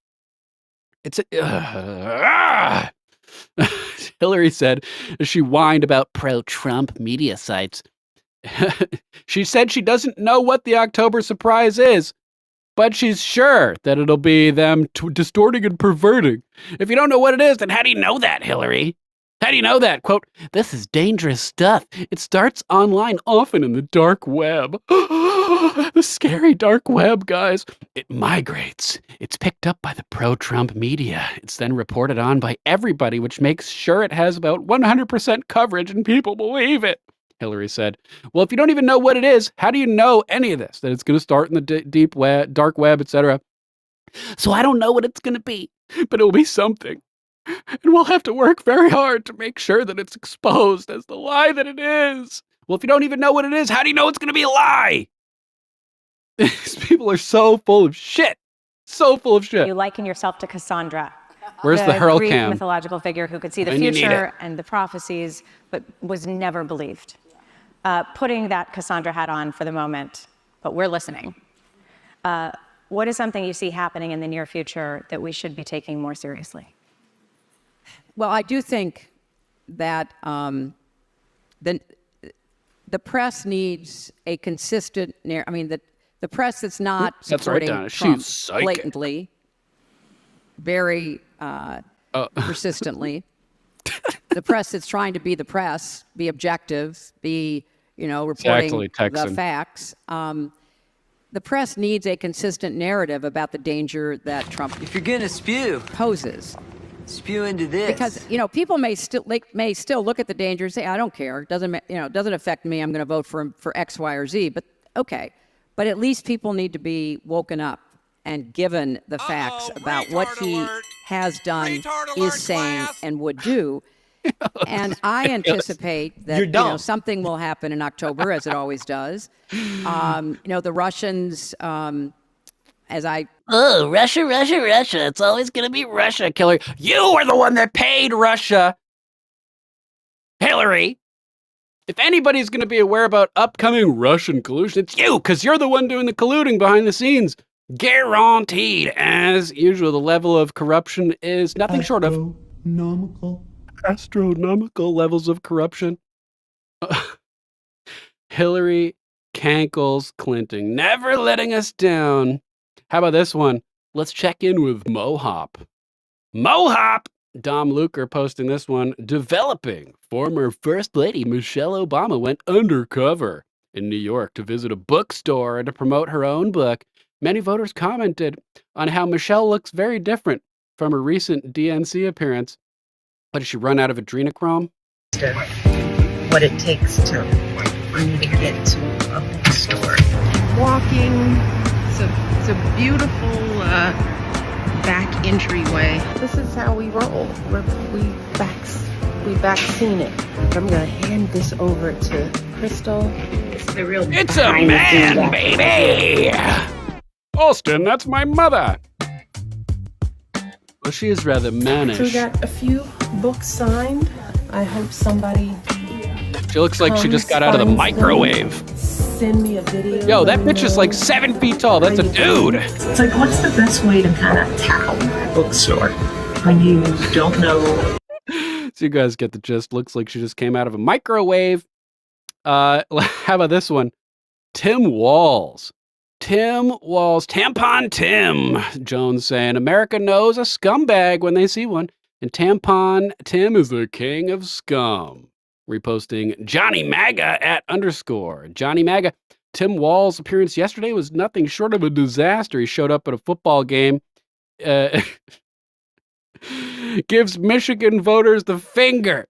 Hillary said as she whined about pro-Trump media sites. She said she doesn't know what the October surprise is, but she's sure that it'll be them distorting and perverting. If you don't know what it is, then how do you know that, Hillary? How do you know that? Quote, this is dangerous stuff. It starts online, often in the dark web. The scary dark web, guys. It migrates. It's picked up by the pro-Trump media. It's then reported on by everybody, which makes sure it has about 100% coverage and people believe it. Hillary said, well, if you don't even know what it is, how do you know any of this? That it's going to start in the deep web, dark web, etc. So I don't know what it's going to be, but it'll be something. And we'll have to work very hard to make sure that it's exposed as the lie that it is. Well, if you don't even know what it is, how do you know it's going to be a lie? These people are so full of shit. So full of shit. You liken yourself to Cassandra. Where's the hurl Greek cam? mythological figure who could see the future and the prophecies, but was never believed. Putting that Cassandra hat on for the moment, but we're listening. What is something you see happening in the near future that we should be taking more seriously? Well, I do think that the press needs a consistent narrative. I mean, the press that's not supporting Trump blatantly, very persistently. The press that's trying to be the press, be objective, be reporting the facts. The press needs a consistent narrative about the danger that Trump poses. Spew into this. Because, people may still look at the danger and say, I don't care. It doesn't affect me. I'm going to vote for X, Y, or Z. But okay. But at least people need to be woken up and given the facts about what he has done, is saying, and would do. And I anticipate that something will happen in October, as it always does. The Russians, Oh, Russia, Russia, Russia. It's always going to be Russia, killer. You are the one that paid Russia, Hillary. If anybody's going to be aware about upcoming Russian collusion, it's you, because you're the one doing the colluding behind the scenes. Guaranteed. As usual, the level of corruption is nothing short of astronomical levels of corruption. Hillary cankles Clinton, never letting us down. How about this one? Let's check in with Mohop. Mohop! Dom Luker posting this one. Developing. Former First Lady Michelle Obama went undercover in New York to visit a bookstore and to promote her own book. Many voters commented on how Michelle looks very different from her recent DNC appearance. What, did she run out of adrenochrome? What it takes for me to get to a bookstore. Walking, it's a beautiful back entryway. This is how we roll. We vaccine it. I'm gonna hand this over to Crystal. It's a man, baby! Austin, that's my mother. Well, she is rather mannish. So we got a few books signed. I hope somebody. She looks like she just got out of the microwave. Send me a video. Yo, that bitch is like 7 feet tall. That's a dude. It's like, what's the best way to kind of tackle a bookstore when you don't know? So you guys get the gist. Looks like she just came out of a microwave. How about this one? Tim Walz. Tampon Tim. Jones saying, America knows a scumbag when they see one. And Tampon Tim is the king of scum. Reposting Johnny MAGA at _ Johnny MAGA. Tim Walz's appearance yesterday was nothing short of a disaster. He showed up at a football game, gives Michigan voters the finger.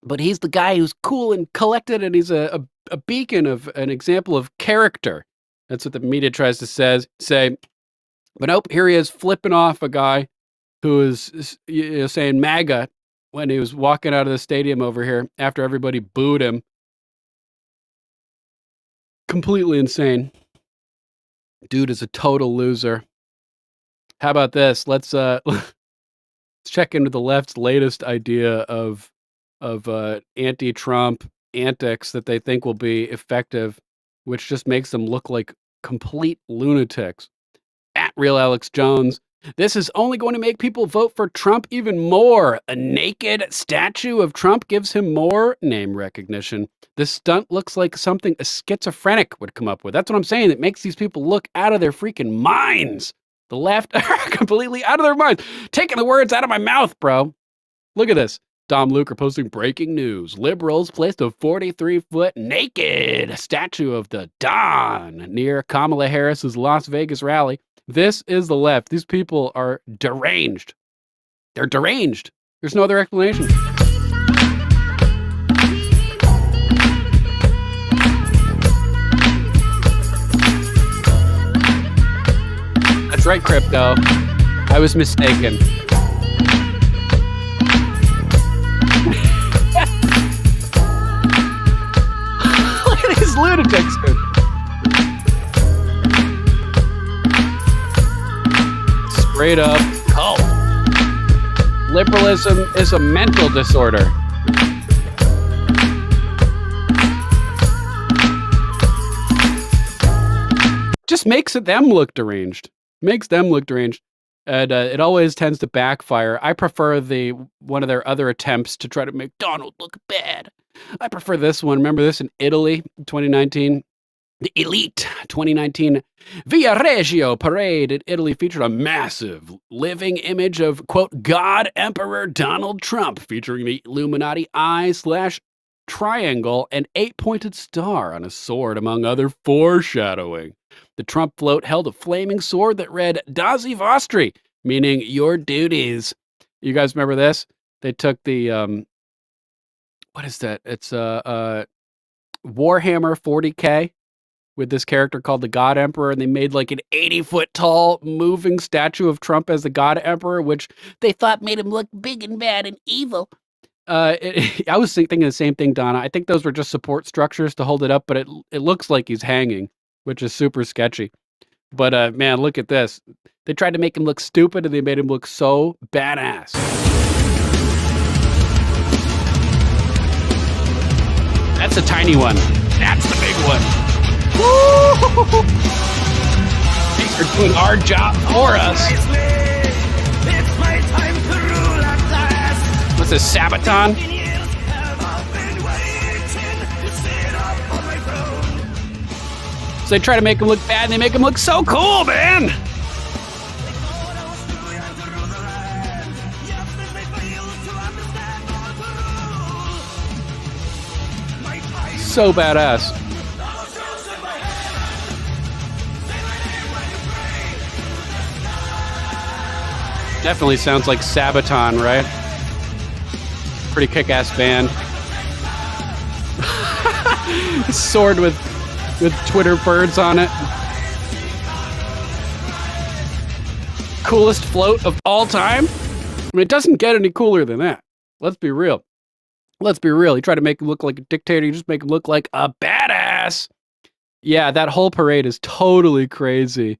But he's the guy who's cool and collected, and he's a beacon of an example of character. That's what the media tries to say. But nope, here he is flipping off a guy who is saying MAGA when he was walking out of the stadium over here after everybody booed him. Completely insane. Dude is a total loser. How about this? Let's check into the left's latest idea of anti-Trump antics that they think will be effective, which just makes them look like complete lunatics. At Real Alex Jones. This is only going to make people vote for Trump even more. A naked statue of Trump gives him more name recognition. This stunt looks like something a schizophrenic would come up with. That's what I'm saying. It makes these people look out of their freaking minds. The left are completely out of their minds. Taking the words out of my mouth, bro. Look at this. Dom Luker posting breaking news. Liberals placed a 43-foot naked statue of the Don near Kamala Harris's Las Vegas rally. This is the left. These people are deranged. They're deranged. There's no other explanation. That's right, Crypto. I was mistaken. Look at these lunatics, dude. Straight up cult. Liberalism is a mental disorder. Just makes them look deranged. Makes them look deranged. And it always tends to backfire. I prefer one of their other attempts to try to make Donald look bad. I prefer this one. Remember this in Italy, 2019? The Elite 2019 Via Reggio parade in Italy featured a massive living image of, quote, God Emperor Donald Trump, featuring the Illuminati eye/triangle and 8-pointed star on a sword, among other foreshadowing. The Trump float held a flaming sword that read Dazi Vostri, meaning your duties. You guys remember this? They took the, what is that? It's Warhammer 40K. With this character called the God Emperor, and they made like an 80-foot tall moving statue of Trump as the God Emperor, which they thought made him look big and bad and evil. I was thinking the same thing, Donna. I think those were just support structures to hold it up, but it looks like he's hanging, which is super sketchy. But man, look at this. They tried to make him look stupid, and they made him look so badass. That's a tiny one. That's the big one. Woo! Thanks for doing our job for us. What's this, Sabaton? So they try to make him look bad, and they make him look so cool, man! So badass. Definitely sounds like Sabaton, right? Pretty kick-ass band. Sword with Twitter birds on it. Coolest float of all time? I mean, it doesn't get any cooler than that. Let's be real. Let's be real. You try to make him look like a dictator, you just make him look like a badass. Yeah, that whole parade is totally crazy.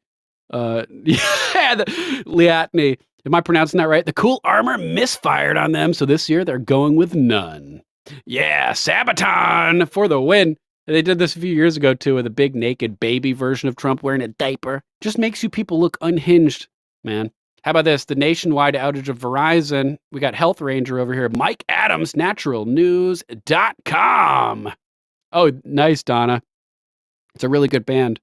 Yeah, the Liatny. Am I pronouncing that right? The cool armor misfired on them, so this year they're going with none. Yeah, Sabaton for the win. They did this a few years ago, too, with a big naked baby version of Trump wearing a diaper. Just makes you people look unhinged, man. How about this? The nationwide outage of Verizon. We got Health Ranger over here. Mike Adams, naturalnews.com. Oh, nice, Donna. It's a really good band.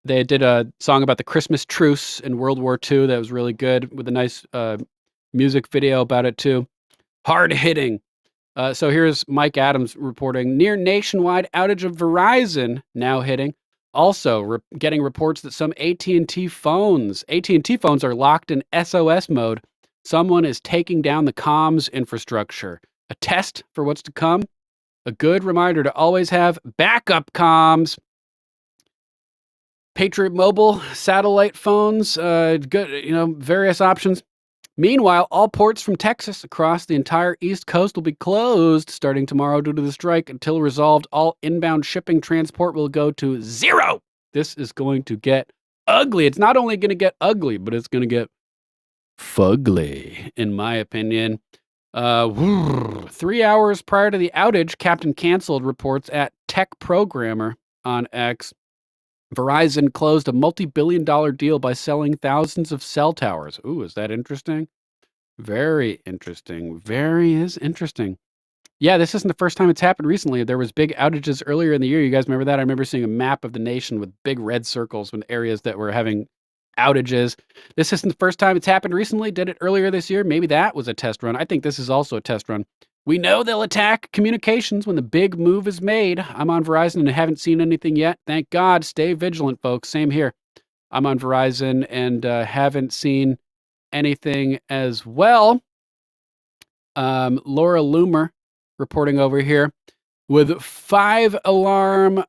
They did a song about the Christmas truce in World War II that was really good, with a nice music video about it, too. Hard hitting. So here's Mike Adams reporting near nationwide outage of Verizon now hitting. Also getting reports that some AT&T phones are locked in SOS mode. Someone is taking down the comms infrastructure. A test for what's to come. A good reminder to always have backup comms. Patriot Mobile satellite phones, good, various options. Meanwhile, all ports from Texas across the entire East Coast will be closed starting tomorrow due to the strike. Until resolved, all inbound shipping transport will go to zero. This is going to get ugly. It's not only going to get ugly, but it's going to get fugly, in my opinion. 3 hours prior to the outage, Captain Canceled reports at Tech Programmer on X. Verizon closed a multi-billion-dollar deal by selling thousands of cell towers. Ooh, is that interesting? Very interesting. Very is interesting. Yeah, this isn't the first time it's happened recently. There was big outages earlier in the year. You guys remember that? I remember seeing a map of the nation with big red circles with areas that were having outages. This isn't the first time it's happened recently. Did it earlier this year? Maybe that was a test run. I think this is also a test run. We know they'll attack communications when the big move is made. I'm on Verizon and haven't seen anything yet. Thank God. Stay vigilant, folks. Same here. I'm on Verizon and haven't seen anything as well. Laura Loomer reporting over here with 5 alarm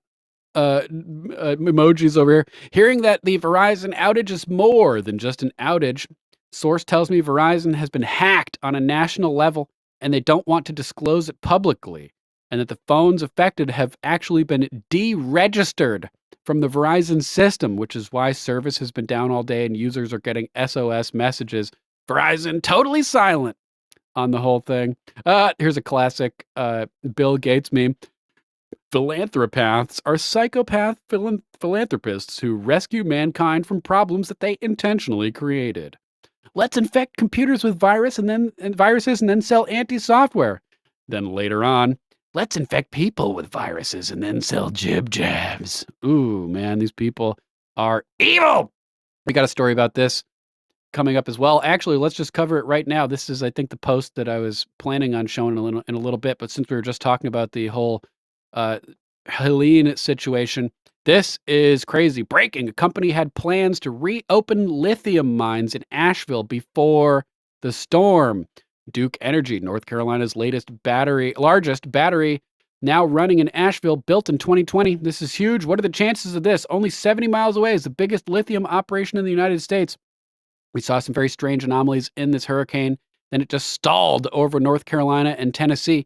emojis over here. Hearing that the Verizon outage is more than just an outage. Source tells me Verizon has been hacked on a national level and they don't want to disclose it publicly, and that the phones affected have actually been deregistered from the Verizon system, which is why service has been down all day and users are getting SOS messages. Verizon totally silent on the whole thing. Here's a classic Bill Gates meme. Philanthropaths are psychopath philanthropists who rescue mankind from problems that they intentionally created. Let's infect computers with viruses and then sell anti-software. Then later on, let's infect people with viruses and then sell jib-jabs. Ooh, man, these people are evil. We got a story about this coming up as well. Actually, let's just cover it right now. This is, I think, the post that I was planning on showing in a little bit, but since we were just talking about the whole Helene situation, this is crazy. Breaking. A company had plans to reopen lithium mines in Asheville before the storm. Duke Energy, North Carolina's largest battery, now running in Asheville, built in 2020. This is huge. What are the chances of this? Only 70 miles away is the biggest lithium operation in the United States. We saw some very strange anomalies in this hurricane Then it just stalled over North Carolina and Tennessee.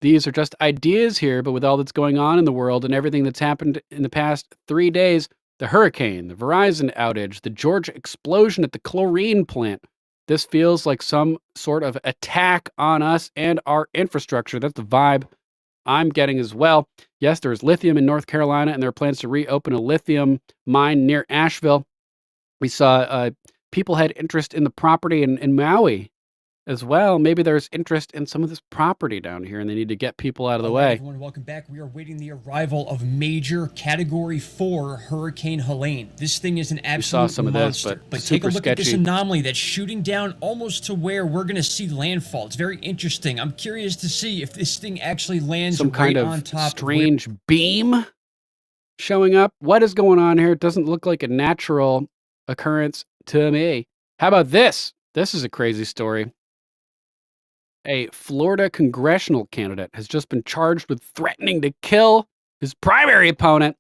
These are just ideas here, but with all that's going on in the world and everything that's happened in the past 3 days, the hurricane, the Verizon outage, the Georgia explosion at the chlorine plant, this feels like some sort of attack on us and our infrastructure. That's the vibe I'm getting as well. Yes, there's lithium in North Carolina, and there are plans to reopen a lithium mine near Asheville. We saw people had interest in the property in Maui as well. Maybe there's interest in some of this property down here, and they need to get people out of the way. Everyone, welcome back. We are awaiting the arrival of major Category 4 Hurricane Helene. This thing is an absolute saw some of this, monster. but take a super look at this sketchy. anomaly that's shooting down almost to where we're going to see landfall. It's very interesting. I'm curious to see if this thing actually lands Some kind right of on top strange beam showing up. What is going on here? It doesn't look like a natural occurrence to me. How about this? This is a crazy story. A Florida congressional candidate has just been charged with threatening to kill his primary opponent.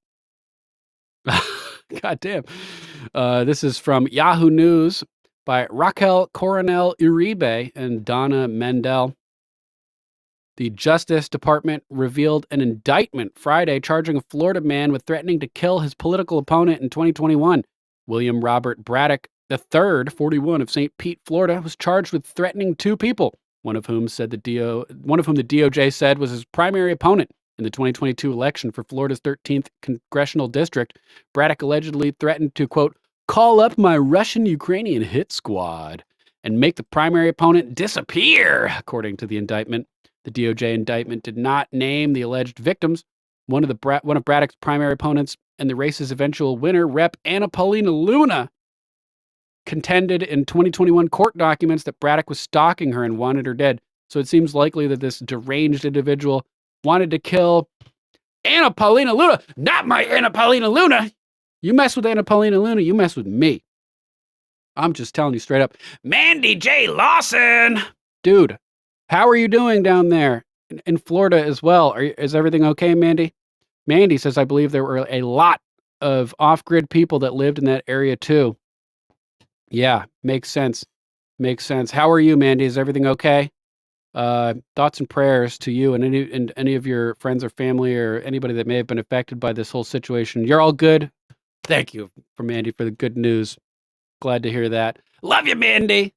God damn. This is from Yahoo News by Raquel Coronel Uribe and Donna Mendel. The Justice Department revealed an indictment Friday charging a Florida man with threatening to kill his political opponent in 2021. William Robert Braddock III, 41, of St. Pete, Florida, was charged with threatening 2 people, one of whom the DOJ said was his primary opponent in the 2022 election for Florida's 13th congressional district. Braddock allegedly threatened to, quote, call up my Russian-Ukrainian hit squad and make the primary opponent disappear, according to the indictment. The DOJ indictment did not name the alleged victims. One of Braddock's primary opponents and the race's eventual winner, Rep. Anna Paulina Luna, contended in 2021 court documents that Braddock was stalking her and wanted her dead. So it seems likely that this deranged individual wanted to kill Anna Paulina Luna. Not my Anna Paulina Luna. You mess with Anna Paulina Luna, you mess with me. I'm just telling you straight up. Mandy J. Lawson. Dude, how are you doing down there in Florida as well? Is everything okay, Mandy? Mandy says, I believe there were a lot of off-grid people that lived in that area too. Yeah, makes sense. Makes sense. How are you, Mandy? Is everything okay? Thoughts and prayers to you and any of your friends or family or anybody that may have been affected by this whole situation. You're all good? Thank you for Mandy for the good news. Glad to hear that. Love you, Mandy.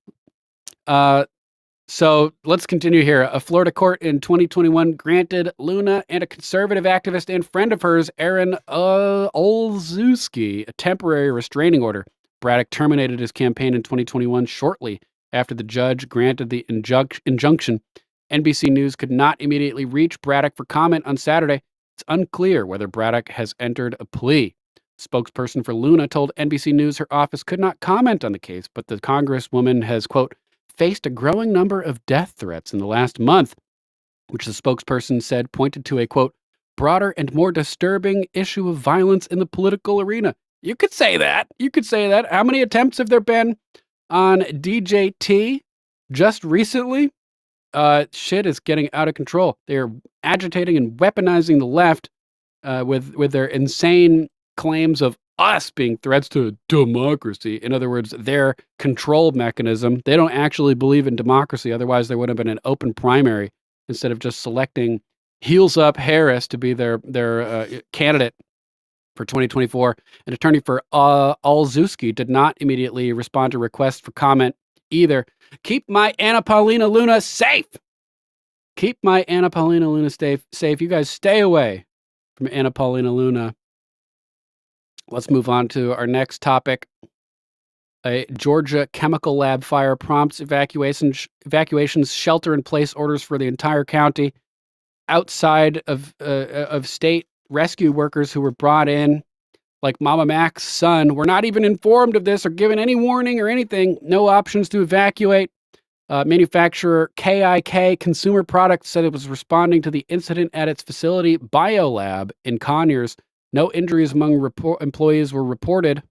So let's continue here. A Florida court in 2021 granted Luna and a conservative activist and friend of hers, Aaron Olszewski, a temporary restraining order. Braddock terminated his campaign in 2021 shortly after the judge granted the injunction. NBC News could not immediately reach Braddock for comment on Saturday. It's unclear whether Braddock has entered a plea. Spokesperson for Luna told NBC News her office could not comment on the case, but the congresswoman has, quote, faced a growing number of death threats in the last month, which the spokesperson said pointed to a, quote, broader and more disturbing issue of violence in the political arena. You could say that. You could say that. How many attempts have there been on DJT just recently? Shit is getting out of control. They're agitating and weaponizing the left with their insane claims of us being threats to democracy. In other words, their control mechanism. They don't actually believe in democracy. Otherwise, there would have been an open primary instead of just selecting Heels Up Harris to be their candidate for 2024. An attorney for Olszewski did not immediately respond to requests for comment either. Keep my Anna Paulina Luna safe. Keep my Anna Paulina Luna safe. You guys stay away from Anna Paulina Luna. Let's move on to our next topic. A Georgia chemical lab fire prompts evacuations, shelter-in-place orders for the entire county. Outside of state rescue workers who were brought in, like Mama Mac's son, were not even informed of this or given any warning or anything. No options to evacuate. Manufacturer KIK Consumer Products said it was responding to the incident at its facility BioLab in Conyers. No injuries among employees were reported.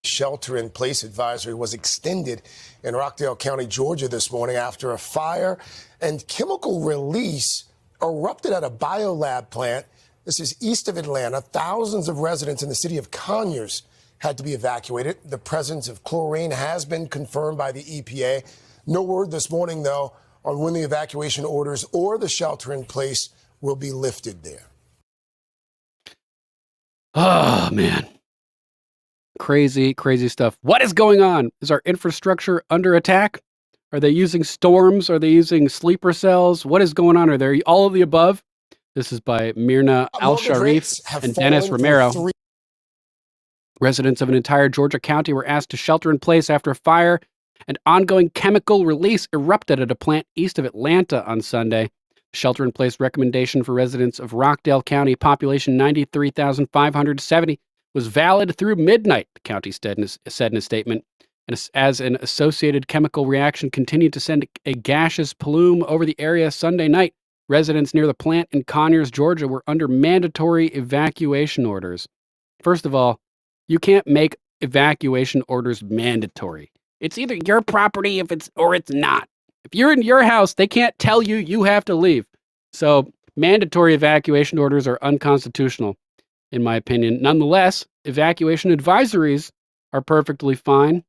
Shelter-in-place advisory was extended in Rockdale County, Georgia this morning after a fire and chemical release erupted at a biolab plant. This is east of Atlanta. Thousands of residents in the city of Conyers had to be evacuated. The presence of chlorine has been confirmed by the EPA. No word this morning, though, on when the evacuation orders or the shelter in place will be lifted there. Oh, man. Crazy, crazy stuff. What is going on? Is our infrastructure under attack? Are they using storms? Are they using sleeper cells? What is going on? Are they all of the above? This is by Mirna Al-Sharif and Dennis Romero. Residents of an entire Georgia county were asked to shelter in place after a fire and ongoing chemical release erupted at a plant east of Atlanta on Sunday. Shelter-in-place recommendation for residents of Rockdale County, population 93,570, was valid through midnight, the county said in a statement. And as an associated chemical reaction continued to send a gaseous plume over the area Sunday night, residents near the plant in Conyers, Georgia, were under mandatory evacuation orders. First of all, you can't make evacuation orders mandatory. It's either your property or it's not. If you're in your house, they can't tell you you have to leave. So mandatory evacuation orders are unconstitutional, in my opinion. Nonetheless, evacuation advisories are perfectly fine.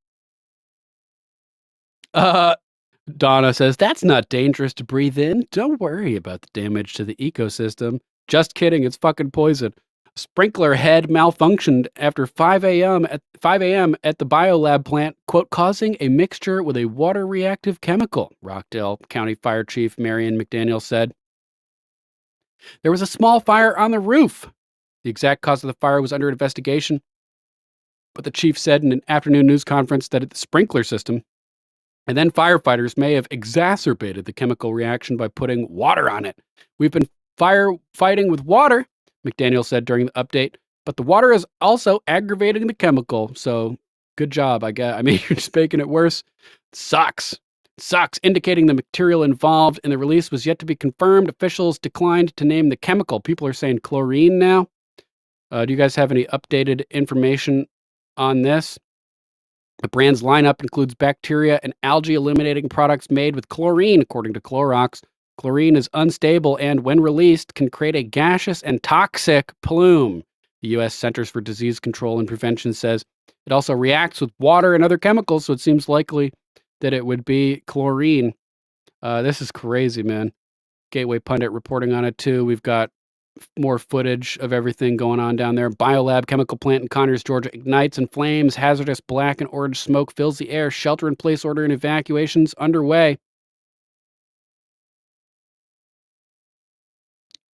Donna says, that's not dangerous to breathe in. Don't worry about the damage to the ecosystem. Just kidding, it's fucking poison. Sprinkler head malfunctioned after 5 a.m. at the biolab plant, quote, causing a mixture with a water-reactive chemical, Rockdale County Fire Chief Marion McDaniel said. There was a small fire on the roof. The exact cause of the fire was under investigation, but the chief said in an afternoon news conference that the sprinkler system and then firefighters may have exacerbated the chemical reaction by putting water on it. We've been firefighting with water, McDaniel said during the update, but the water is also aggravating the chemical, so good job, I guess. I mean, you're just making it worse. Sucks, indicating the material involved in the release was yet to be confirmed. Officials declined to name the chemical. People are saying chlorine now. Do you guys have any updated information on this? The brand's lineup includes bacteria and algae eliminating products made with chlorine, according to Clorox. Chlorine is unstable and, when released, can create a gaseous and toxic plume. The U.S. Centers for Disease Control and Prevention says it also reacts with water and other chemicals, so it seems likely that it would be chlorine. This is crazy, man. Gateway Pundit reporting on it, too. We've got more footage of everything going on down there. Biolab chemical plant in Conyers, Georgia ignites in flames. Hazardous black and orange smoke fills the air. Shelter-in-place order and evacuations underway.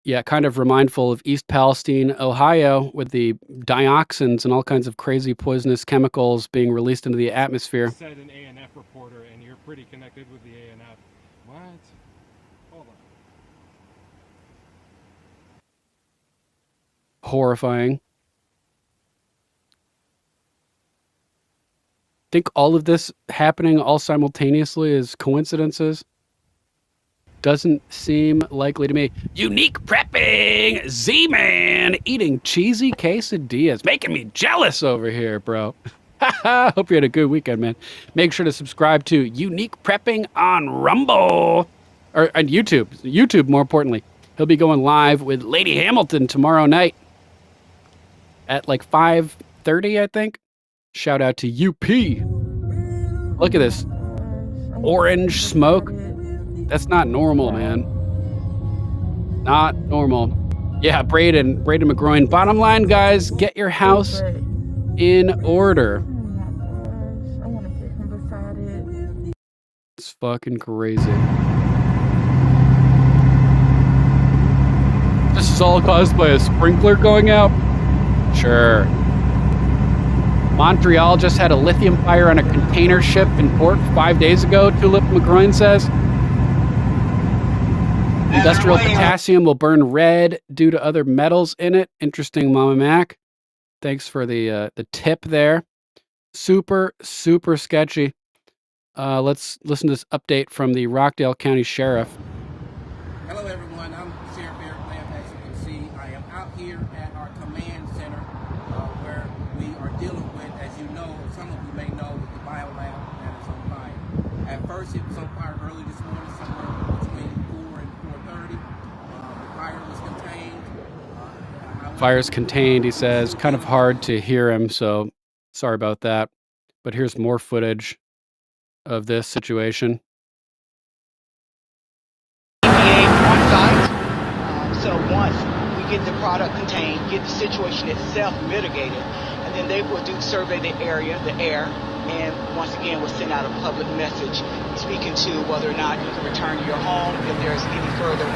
Yeah, kind of remindful of East Palestine, Ohio, with the dioxins and all kinds of crazy poisonous chemicals being released into the atmosphere. Said an A&F reporter, and you're pretty connected with the A&F. What? Hold on. Horrifying. Think all of this happening all simultaneously is coincidences? Doesn't seem likely to me. Unique prepping! Z-Man eating cheesy quesadillas. Making me jealous over here, bro. Hope you had a good weekend, man. Make sure to subscribe to Unique Prepping on Rumble. Or on YouTube. YouTube, more importantly. He'll be going live with Lady Hamilton tomorrow night at like 5:30, I think. Shout out to UP. Look at this. Orange smoke. That's not normal, man. Not normal. Yeah, Braden McGroin. Bottom line, guys, get your house in order. It's fucking crazy. This is all caused by a sprinkler going out? Sure. Montreal just had a lithium fire on a container ship in port 5 days ago, Tulip McGroin says. Industrial potassium will burn red due to other metals in it. Interesting, Mama Mac. Thanks for the tip there. Super, super sketchy. Let's listen to this update from the Rockdale County Sheriff. Hello, everyone. I'm Sheriff Eric Lamb. As you can see, I am out here at our command center where we are dealing with, as you know, some of you may know, with the biolab that is on fire. At first, it was on fire early this morning, somewhere between 4 and 4:30. The fire was contained. Fire's contained, he says. Kind of hard to hear him, so Sorry about that. But here's more footage of this situation. EPA on site. So once we get the product contained, get the situation itself mitigated, and then they will survey the area, the air, and once again we'll send out a public message speaking to whether or not you can return to your home if there's any further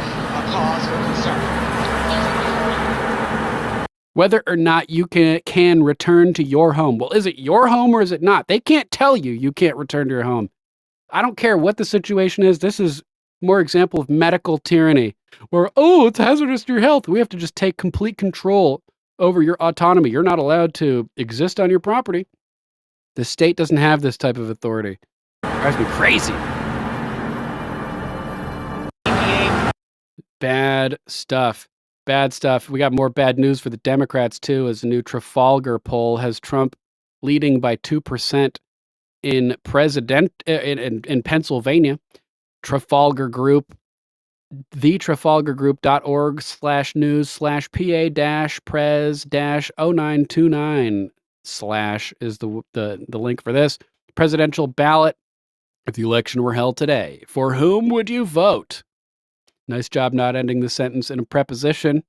cause for concern. Whether or not you can return to your home. Well, is it your home or is it not? They can't tell you can't return to your home. I don't care what the situation is. This is more example of medical tyranny where, oh, it's hazardous to your health. We have to just take complete control over your autonomy. You're not allowed to exist on your property. The state doesn't have this type of authority. It drives me crazy. Bad stuff. Bad stuff. We got more bad news for the Democrats, too, as a new Trafalgar poll has Trump leading by 2% in Pennsylvania. Trafalgar Group, thetrafalgargroup.org/news/PA-pres-0929/ is the link for this. Presidential ballot. If the election were held today, for whom would you vote? Nice job not ending the sentence in a preposition.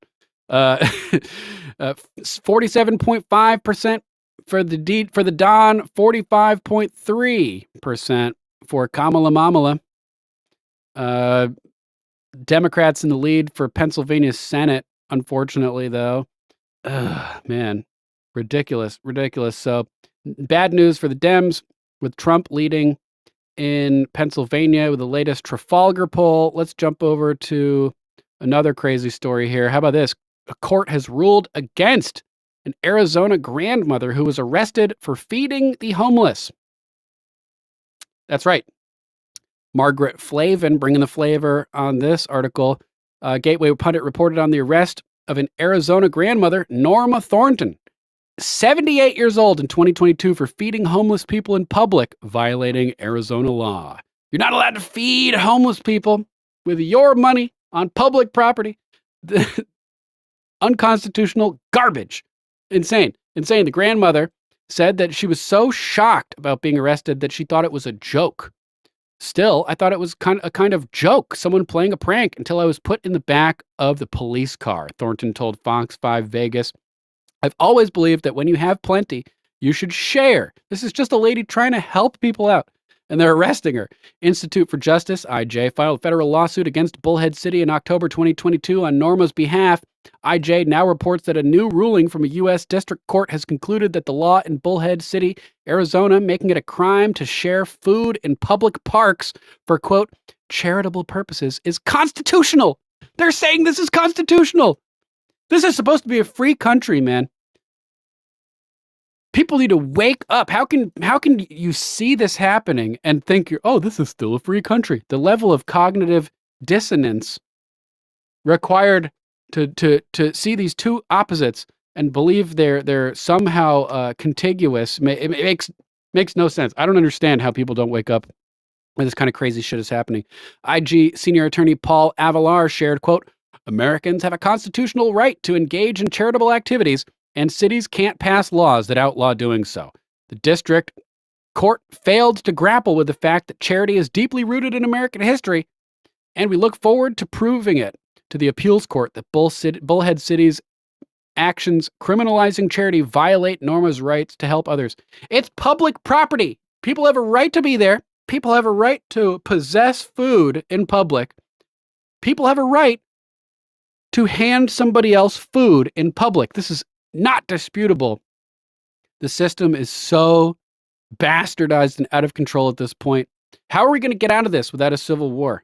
47.5% for the Don, 45.3% for Kamala Mamala. Democrats in the lead for Pennsylvania Senate, unfortunately, though. Man, ridiculous. So, bad news for the Dems with Trump leading in Pennsylvania with the latest Trafalgar poll. Let's jump over to another crazy story here. How about this? A court has ruled against an Arizona grandmother who was arrested for feeding the homeless. That's right. Margaret Flavin bringing the flavor on this article. Gateway Pundit reported on the arrest of an Arizona grandmother, Norma Thornton, 78 years old in 2022 for feeding homeless people in public, violating Arizona law. You're not allowed to feed homeless people with your money on public property. Unconstitutional garbage. Insane. The grandmother said that she was so shocked about being arrested that she thought it was a joke. Still, I thought it was a kind of joke, someone playing a prank, until I was put in the back of the police car, Thornton told Fox 5 Vegas. I've always believed that when you have plenty, you should share. This is just a lady trying to help people out, and they're arresting her. Institute for Justice, IJ, filed a federal lawsuit against Bullhead City in October 2022 on Norma's behalf. IJ now reports that a new ruling from a U.S. district court has concluded that the law in Bullhead City, Arizona, making it a crime to share food in public parks for, quote, charitable purposes is constitutional. They're saying this is constitutional. This is supposed to be a free country, man. People need to wake up. How can you see this happening and think this is still a free country? The level of cognitive dissonance required to see these two opposites and believe they're somehow contiguous makes no sense. I don't understand how people don't wake up when this kind of crazy shit is happening. IG senior attorney Paul Avalar shared, quote, Americans have a constitutional right to engage in charitable activities, and cities can't pass laws that outlaw doing so. The district court failed to grapple with the fact that charity is deeply rooted in American history, and we look forward to proving it to the appeals court that Bullhead City's actions criminalizing charity violate Norma's rights to help others. It's public property. People have a right to be there. People have a right to possess food in public. People have a right to hand somebody else food in public. This is not disputable. The system is so bastardized and out of control at this point. How are we going to get out of this without a civil war?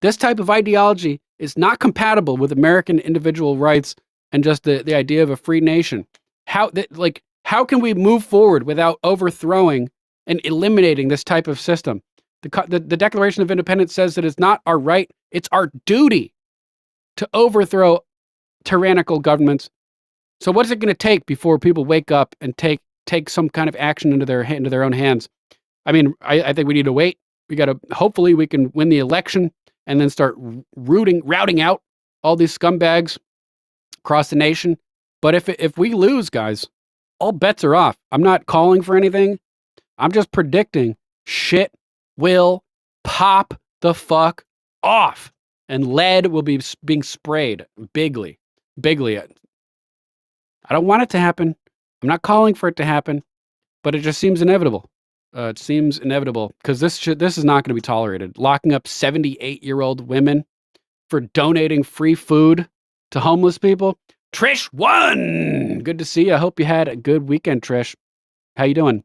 This type of ideology is not compatible with American individual rights and just the idea of a free nation. How can we move forward without overthrowing and eliminating this type of system? The Declaration of Independence says that it's not our right, it's our duty to overthrow tyrannical governments. So what is it going to take before people wake up and take some kind of action into their own hands? I mean, I think we need to wait. Hopefully we can win the election and then start routing out all these scumbags across the nation. But if we lose, guys, all bets are off. I'm not calling for anything. I'm just predicting shit will pop the fuck off. And lead will be being sprayed bigly. I don't want it to happen. I'm not calling for it to happen, but it just seems inevitable. It seems inevitable because this is not going to be tolerated. Locking up 78-year-old women for donating free food to homeless people. Trish won. Good to see you. I hope you had a good weekend, Trish. How you doing?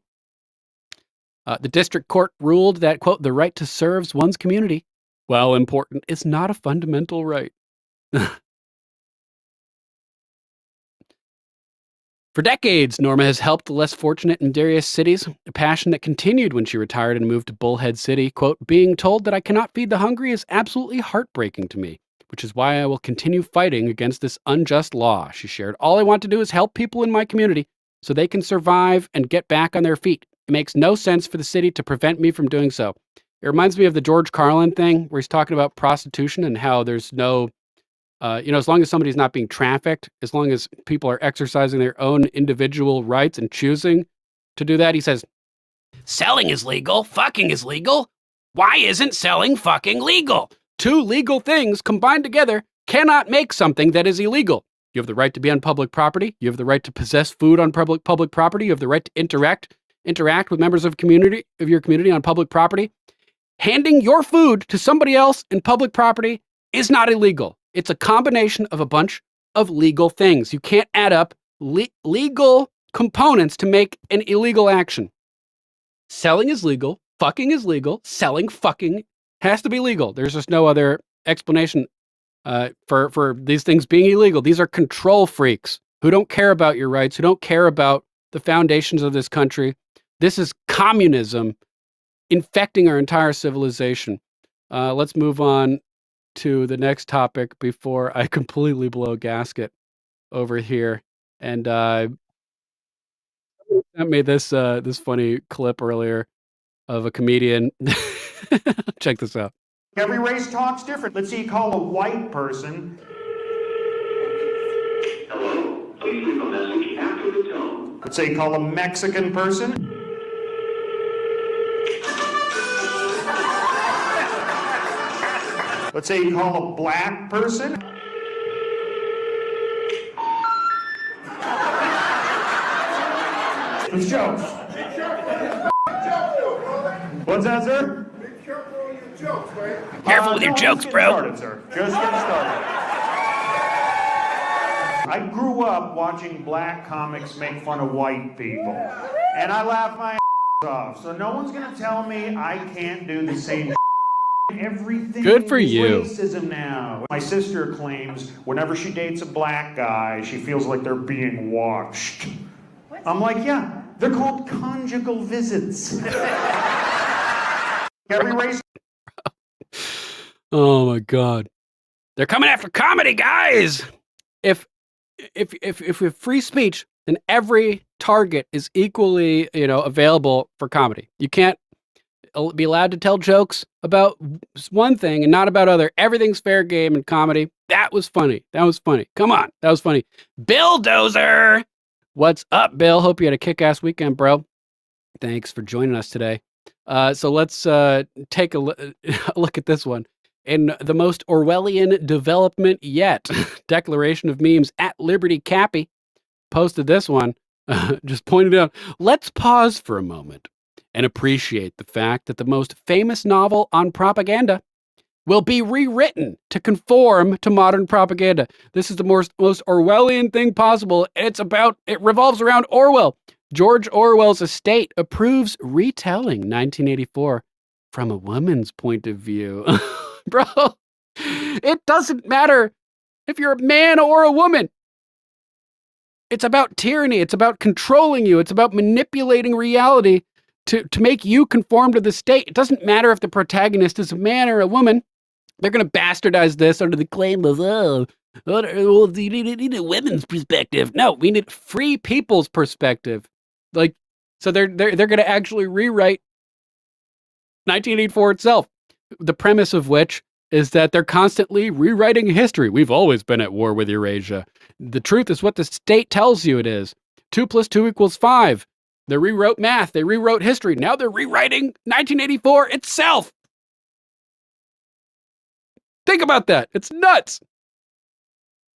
The district court ruled that, quote, the right to serve one's community, while important, is not a fundamental right. For decades, Norma has helped the less fortunate in various cities, a passion that continued when she retired and moved to Bullhead City. Quote, being told that I cannot feed the hungry is absolutely heartbreaking to me, which is why I will continue fighting against this unjust law, she shared. All I want to do is help people in my community so they can survive and get back on their feet. It makes no sense for the city to prevent me from doing so. It reminds me of the George Carlin thing where he's talking about prostitution and how there's no, as long as somebody's not being trafficked, as long as people are exercising their own individual rights and choosing to do that, he says, selling is legal, fucking is legal. Why isn't selling fucking legal? Two legal things combined together cannot make something that is illegal. You have the right to be on public property. You have the right to possess food on public property. You have the right to interact with members of your community on public property. Handing your food to somebody else in public property is not illegal. It's a combination of a bunch of legal things. You can't add up legal components to make an illegal action. Selling is legal. Fucking is legal. Selling fucking has to be legal. There's just no other explanation for these things being illegal. These are control freaks who don't care about your rights, who don't care about the foundations of this country. This is communism infecting our entire civilization. Let's move on to the next topic before I completely blow a gasket over here. And I made this funny clip earlier of a comedian. Check this out. Every race talks different. Let's see you call a white person. Hello, please leave a message after the tone. Let's say you call a Mexican person. Let's say you call a black person. It's jokes. What's that, sir? Careful with your jokes, bro. Started, sir. Just getting started. I grew up watching black comics make fun of white people, and I laugh my ass off. So no one's gonna tell me I can't do the same. Everything Good for is you. racism now. My sister claims whenever she dates a black guy, she feels like they're being watched. I'm like, yeah, they're called conjugal visits. Every race. Oh my God. They're coming after comedy, guys. If we have free speech, then every target is equally, available for comedy. You can't be allowed to tell jokes about one thing and not about other. Everything's fair game in comedy. That was funny. Come on. That was funny. Bill Dozer. What's up, Bill? Hope you had a kick-ass weekend, bro. Thanks for joining us today. So let's take a look at this one. In the most Orwellian development yet, Declaration of Memes at Liberty Cappy posted this one, just pointed out, let's pause for a moment and appreciate the fact that the most famous novel on propaganda will be rewritten to conform to modern propaganda. This is the most Orwellian thing possible. It revolves around Orwell. George Orwell's estate approves retelling 1984 from a woman's point of view. Bro, it doesn't matter if you're a man or a woman. It's about tyranny. It's about controlling you. It's about manipulating reality to make you conform to the state. It doesn't matter if the protagonist is a man or a woman. They're going to bastardize this under the claim of, you need a women's perspective. No, we need free people's perspective. So they're going to actually rewrite 1984 itself. The premise of which is that they're constantly rewriting history. We've always been at war with Eurasia. The truth is what the state tells you it is. 2 + 2 = 5. They rewrote math. They rewrote history. Now they're rewriting 1984 itself. Think about that. It's nuts.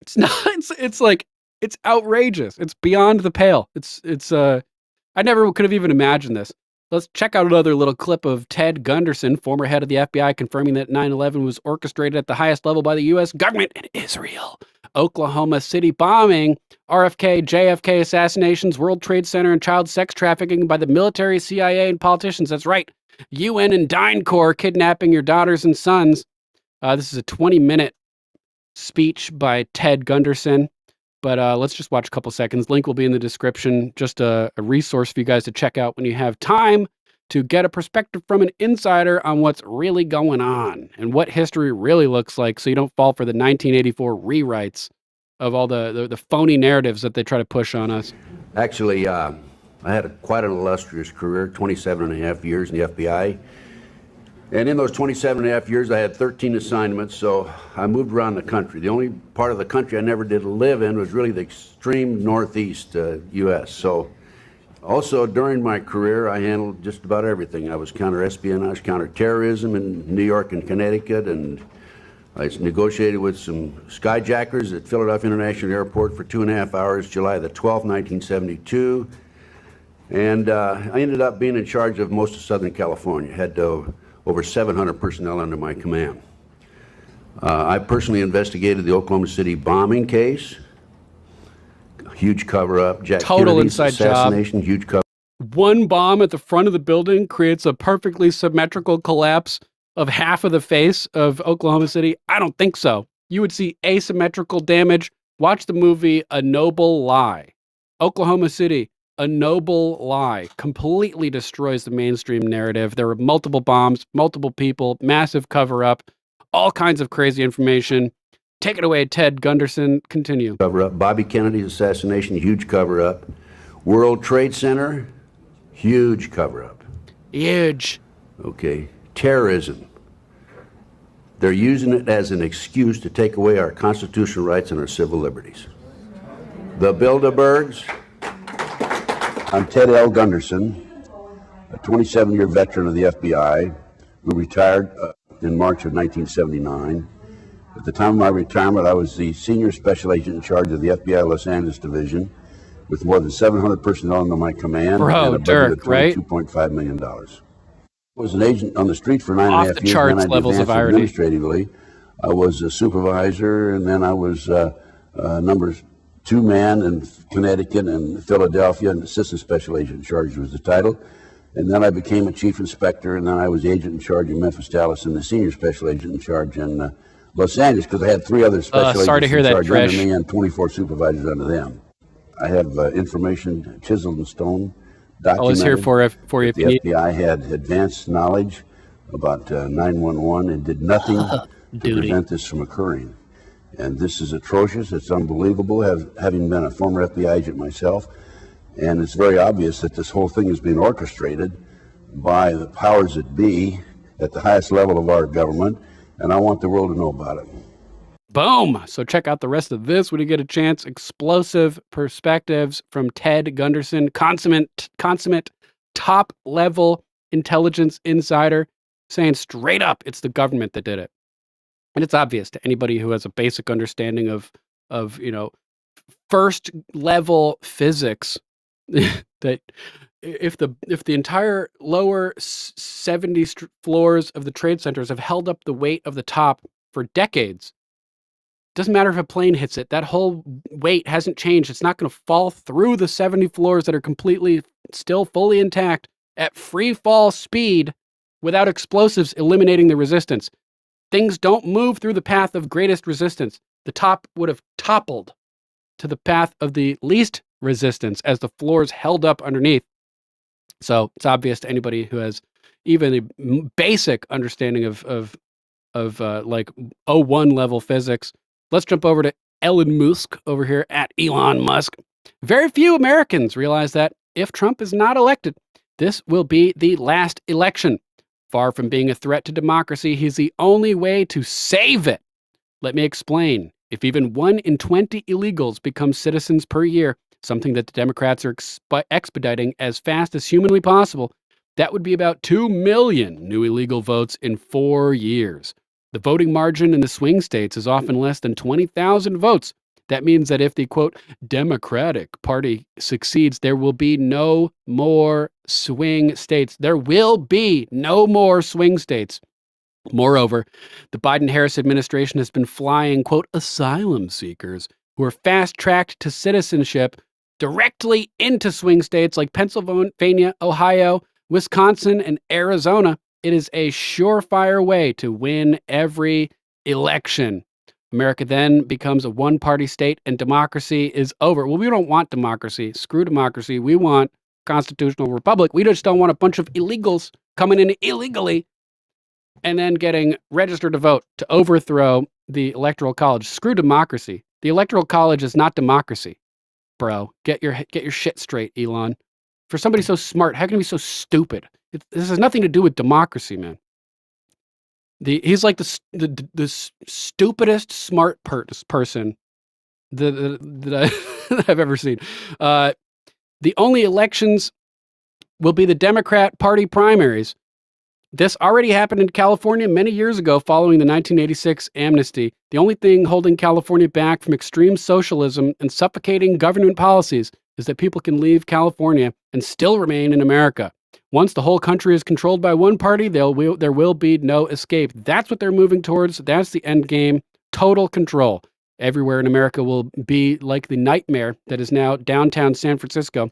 It's nuts. It's like, it's outrageous. It's beyond the pale. I never could have even imagined this. Let's check out another little clip of Ted Gunderson, former head of the FBI, confirming that 9/11 was orchestrated at the highest level by the U.S. government in Israel. Oklahoma City bombing, RFK, JFK assassinations, World Trade Center, and child sex trafficking by the military, CIA, and politicians. That's right. UN and DynCorp kidnapping your daughters and sons. This is a 20-minute speech by Ted Gunderson. But let's just watch a couple seconds. Link will be in the description. Just a resource for you guys to check out when you have time to get a perspective from an insider on what's really going on and what history really looks like, so you don't fall for the 1984 rewrites of all the phony narratives that they try to push on us. Actually, I had quite an illustrious career, 27 and a half years in the FBI. And in those 27 and a half years, I had 13 assignments, so I moved around the country. The only part of the country I never did live in was really the extreme northeast U.S. So also during my career, I handled just about everything. I was counter-espionage, counter-terrorism in New York and Connecticut, and I negotiated with some skyjackers at Philadelphia International Airport for 2.5 hours, July the 12th, 1972. And I ended up being in charge of most of Southern California. Had over 700 personnel under my command. I personally investigated the Oklahoma City bombing case, huge cover-up. Jack Total Kennedy's inside assassination, job. huge cover. One bomb at the front of the building creates a perfectly symmetrical collapse of half of the face of Oklahoma City. I don't think so. You would see asymmetrical damage. Watch the movie A Noble Lie. Oklahoma City, A Noble Lie, completely destroys the mainstream narrative. There were multiple bombs, multiple people, massive cover-up, all kinds of crazy information. Take it away, Ted Gunderson. Continue. Cover-up. Bobby Kennedy's assassination, huge cover-up. World Trade Center, huge cover-up. Huge. Okay. Terrorism. They're using it as an excuse to take away our constitutional rights and our civil liberties. The Bilderbergs. I'm Ted L. Gunderson, a 27-year veteran of the FBI who retired in March of 1979. At the time of my retirement, I was the senior special agent in charge of the FBI Los Angeles division with more than 700 personnel under my command and a budget of $22.5 million. I was an agent on the street for 9.5 years. Off-the-charts levels of irony. Administratively, I was a supervisor, and then I was number 2 man in Connecticut and Philadelphia, and assistant special agent in charge was the title. And then I became a chief inspector, and then I was agent in charge in Memphis, Dallas, and the senior special agent in charge in Los Angeles, because I had 3 other special sorry to agents hear in that, charge Trish. under me and 24 supervisors under them. I have information chiseled in stone, documented. Always here for you if the you need. FBI had advanced knowledge about 911 and did nothing to prevent this from occurring. And this is atrocious. It's unbelievable, having been a former FBI agent myself. And it's very obvious that this whole thing is being orchestrated by the powers that be at the highest level of our government. And I want the world to know about it. Boom. So check out the rest of this when you get a chance. Explosive perspectives from Ted Gunderson, consummate top-level intelligence insider, saying straight up it's the government that did it. And it's obvious to anybody who has a basic understanding of first level physics that if the entire lower 70 floors of the trade centers have held up the weight of the top for decades, doesn't matter if a plane hits it, that whole weight hasn't changed. It's not going to fall through the 70 floors that are completely still fully intact at free fall speed without explosives eliminating the resistance. Things don't move through the path of greatest resistance. The top would have toppled to the path of the least resistance as the floors held up underneath. So it's obvious to anybody who has even a basic understanding of like 01 level physics. Let's jump over to Elon Musk over here at Elon Musk. Very few Americans realize that if Trump is not elected, this will be the last election. Far from being a threat to democracy, he's the only way to save it. Let me explain. If even 1 in 20 illegals become citizens per year, something that the Democrats are expediting as fast as humanly possible, that would be about 2 million new illegal votes in 4 years. The voting margin in the swing states is often less than 20,000 votes. That means that if the, quote, Democratic Party succeeds, there will be no more swing states. There will be no more swing states. Moreover, the Biden-Harris administration has been flying, quote, asylum seekers who are fast-tracked to citizenship directly into swing states like Pennsylvania, Ohio, Wisconsin, and Arizona. It is a surefire way to win every election. America then becomes a one-party state and democracy is over. Well, we don't want democracy. Screw democracy. We want constitutional republic. We just don't want a bunch of illegals coming in illegally and then getting registered to vote to overthrow the Electoral College. Screw democracy. The Electoral College is not democracy, bro. Get your shit straight, Elon. For somebody so smart, how can he be so stupid? This has nothing to do with democracy, man. He's like the stupidest smart person that I've ever seen. The only elections will be the Democrat Party primaries. This already happened in California many years ago following the 1986 amnesty. The only thing holding California back from extreme socialism and suffocating government policies is that people can leave California and still remain in America. Once the whole country is controlled by one party, there will be no escape. That's what they're moving towards. That's the end game. Total control. Everywhere in America will be like the nightmare that is now downtown San Francisco.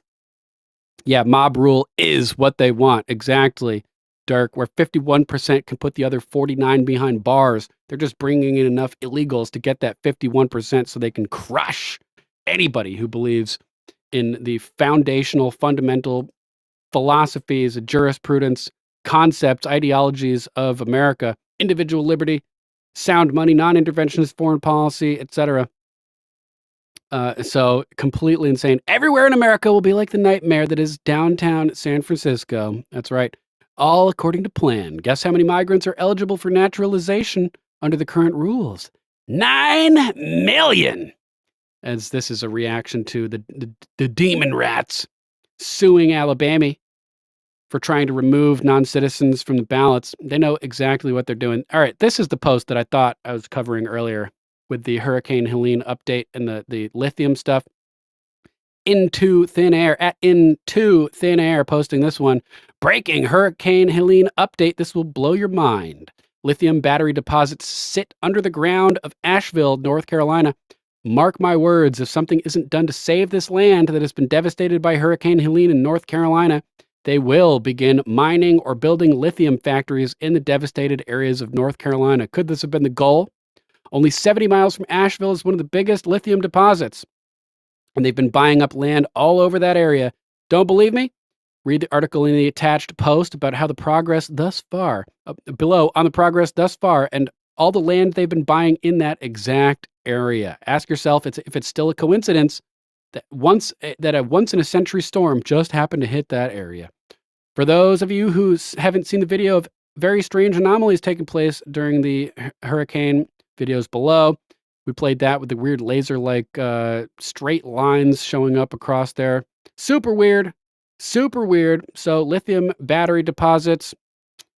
Yeah, mob rule is what they want. Exactly. Dirk, where 51% can put the other 49 behind bars. They're just bringing in enough illegals to get that 51% so they can crush anybody who believes in the foundational, fundamental philosophies, jurisprudence, concepts, ideologies of America, individual liberty, sound money, non-interventionist foreign policy, etc. So completely insane. Everywhere in America will be like the nightmare that is downtown San Francisco. That's right. All according to plan. Guess how many migrants are eligible for naturalization under the current rules? 9 million. As this is a reaction to the demon rats suing Alabama for trying to remove non-citizens from the ballots. They know exactly what they're doing. All right, this is the post that I thought I was covering earlier with the Hurricane Helene update and the lithium stuff. Into Thin Air, at Into Thin Air, posting this one. Breaking Hurricane Helene update. This will blow your mind. Lithium battery deposits sit under the ground of Asheville, North Carolina. Mark my words, if something isn't done to save this land that has been devastated by Hurricane Helene in North Carolina, they will begin mining or building lithium factories in the devastated areas of North Carolina. Could this have been the goal? Only 70 miles from Asheville is one of the biggest lithium deposits, and they've been buying up land all over that area. Don't believe me? Read the article in the attached post about how the progress thus far, below on the progress thus far, and all the land they've been buying in that exact area. Ask yourself if it's still a coincidence that a once in a century storm just happened to hit that area. For those of you who haven't seen the video of very strange anomalies taking place during the hurricane, videos below. We played that with the weird laser-like straight lines showing up across there. Super weird. Super weird. So lithium battery deposits.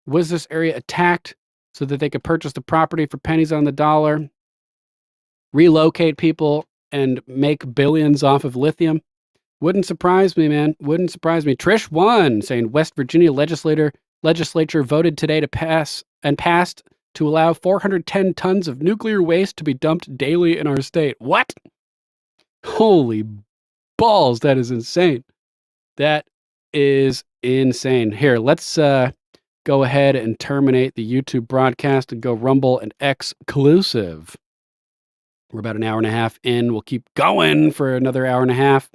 Was this area attacked so that they could purchase the property for pennies on the dollar? Relocate people and make billions off of lithium? Wouldn't surprise me, man. Wouldn't surprise me. Trish One saying West Virginia legislature voted today to passed to allow 410 tons of nuclear waste to be dumped daily in our state. What? Holy balls, that is insane. That is insane. Here, let's go ahead and terminate the YouTube broadcast and go Rumble and exclusive. We're about an hour and a half in. We'll keep going for another hour and a half.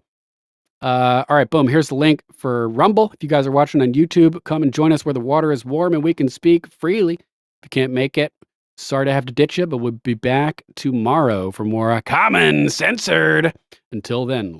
All right, boom. Here's the link for Rumble. If you guys are watching on YouTube, come and join us where the water is warm and we can speak freely. If you can't make it, sorry to have to ditch you, but we'll be back tomorrow for more Common Censored. Until then,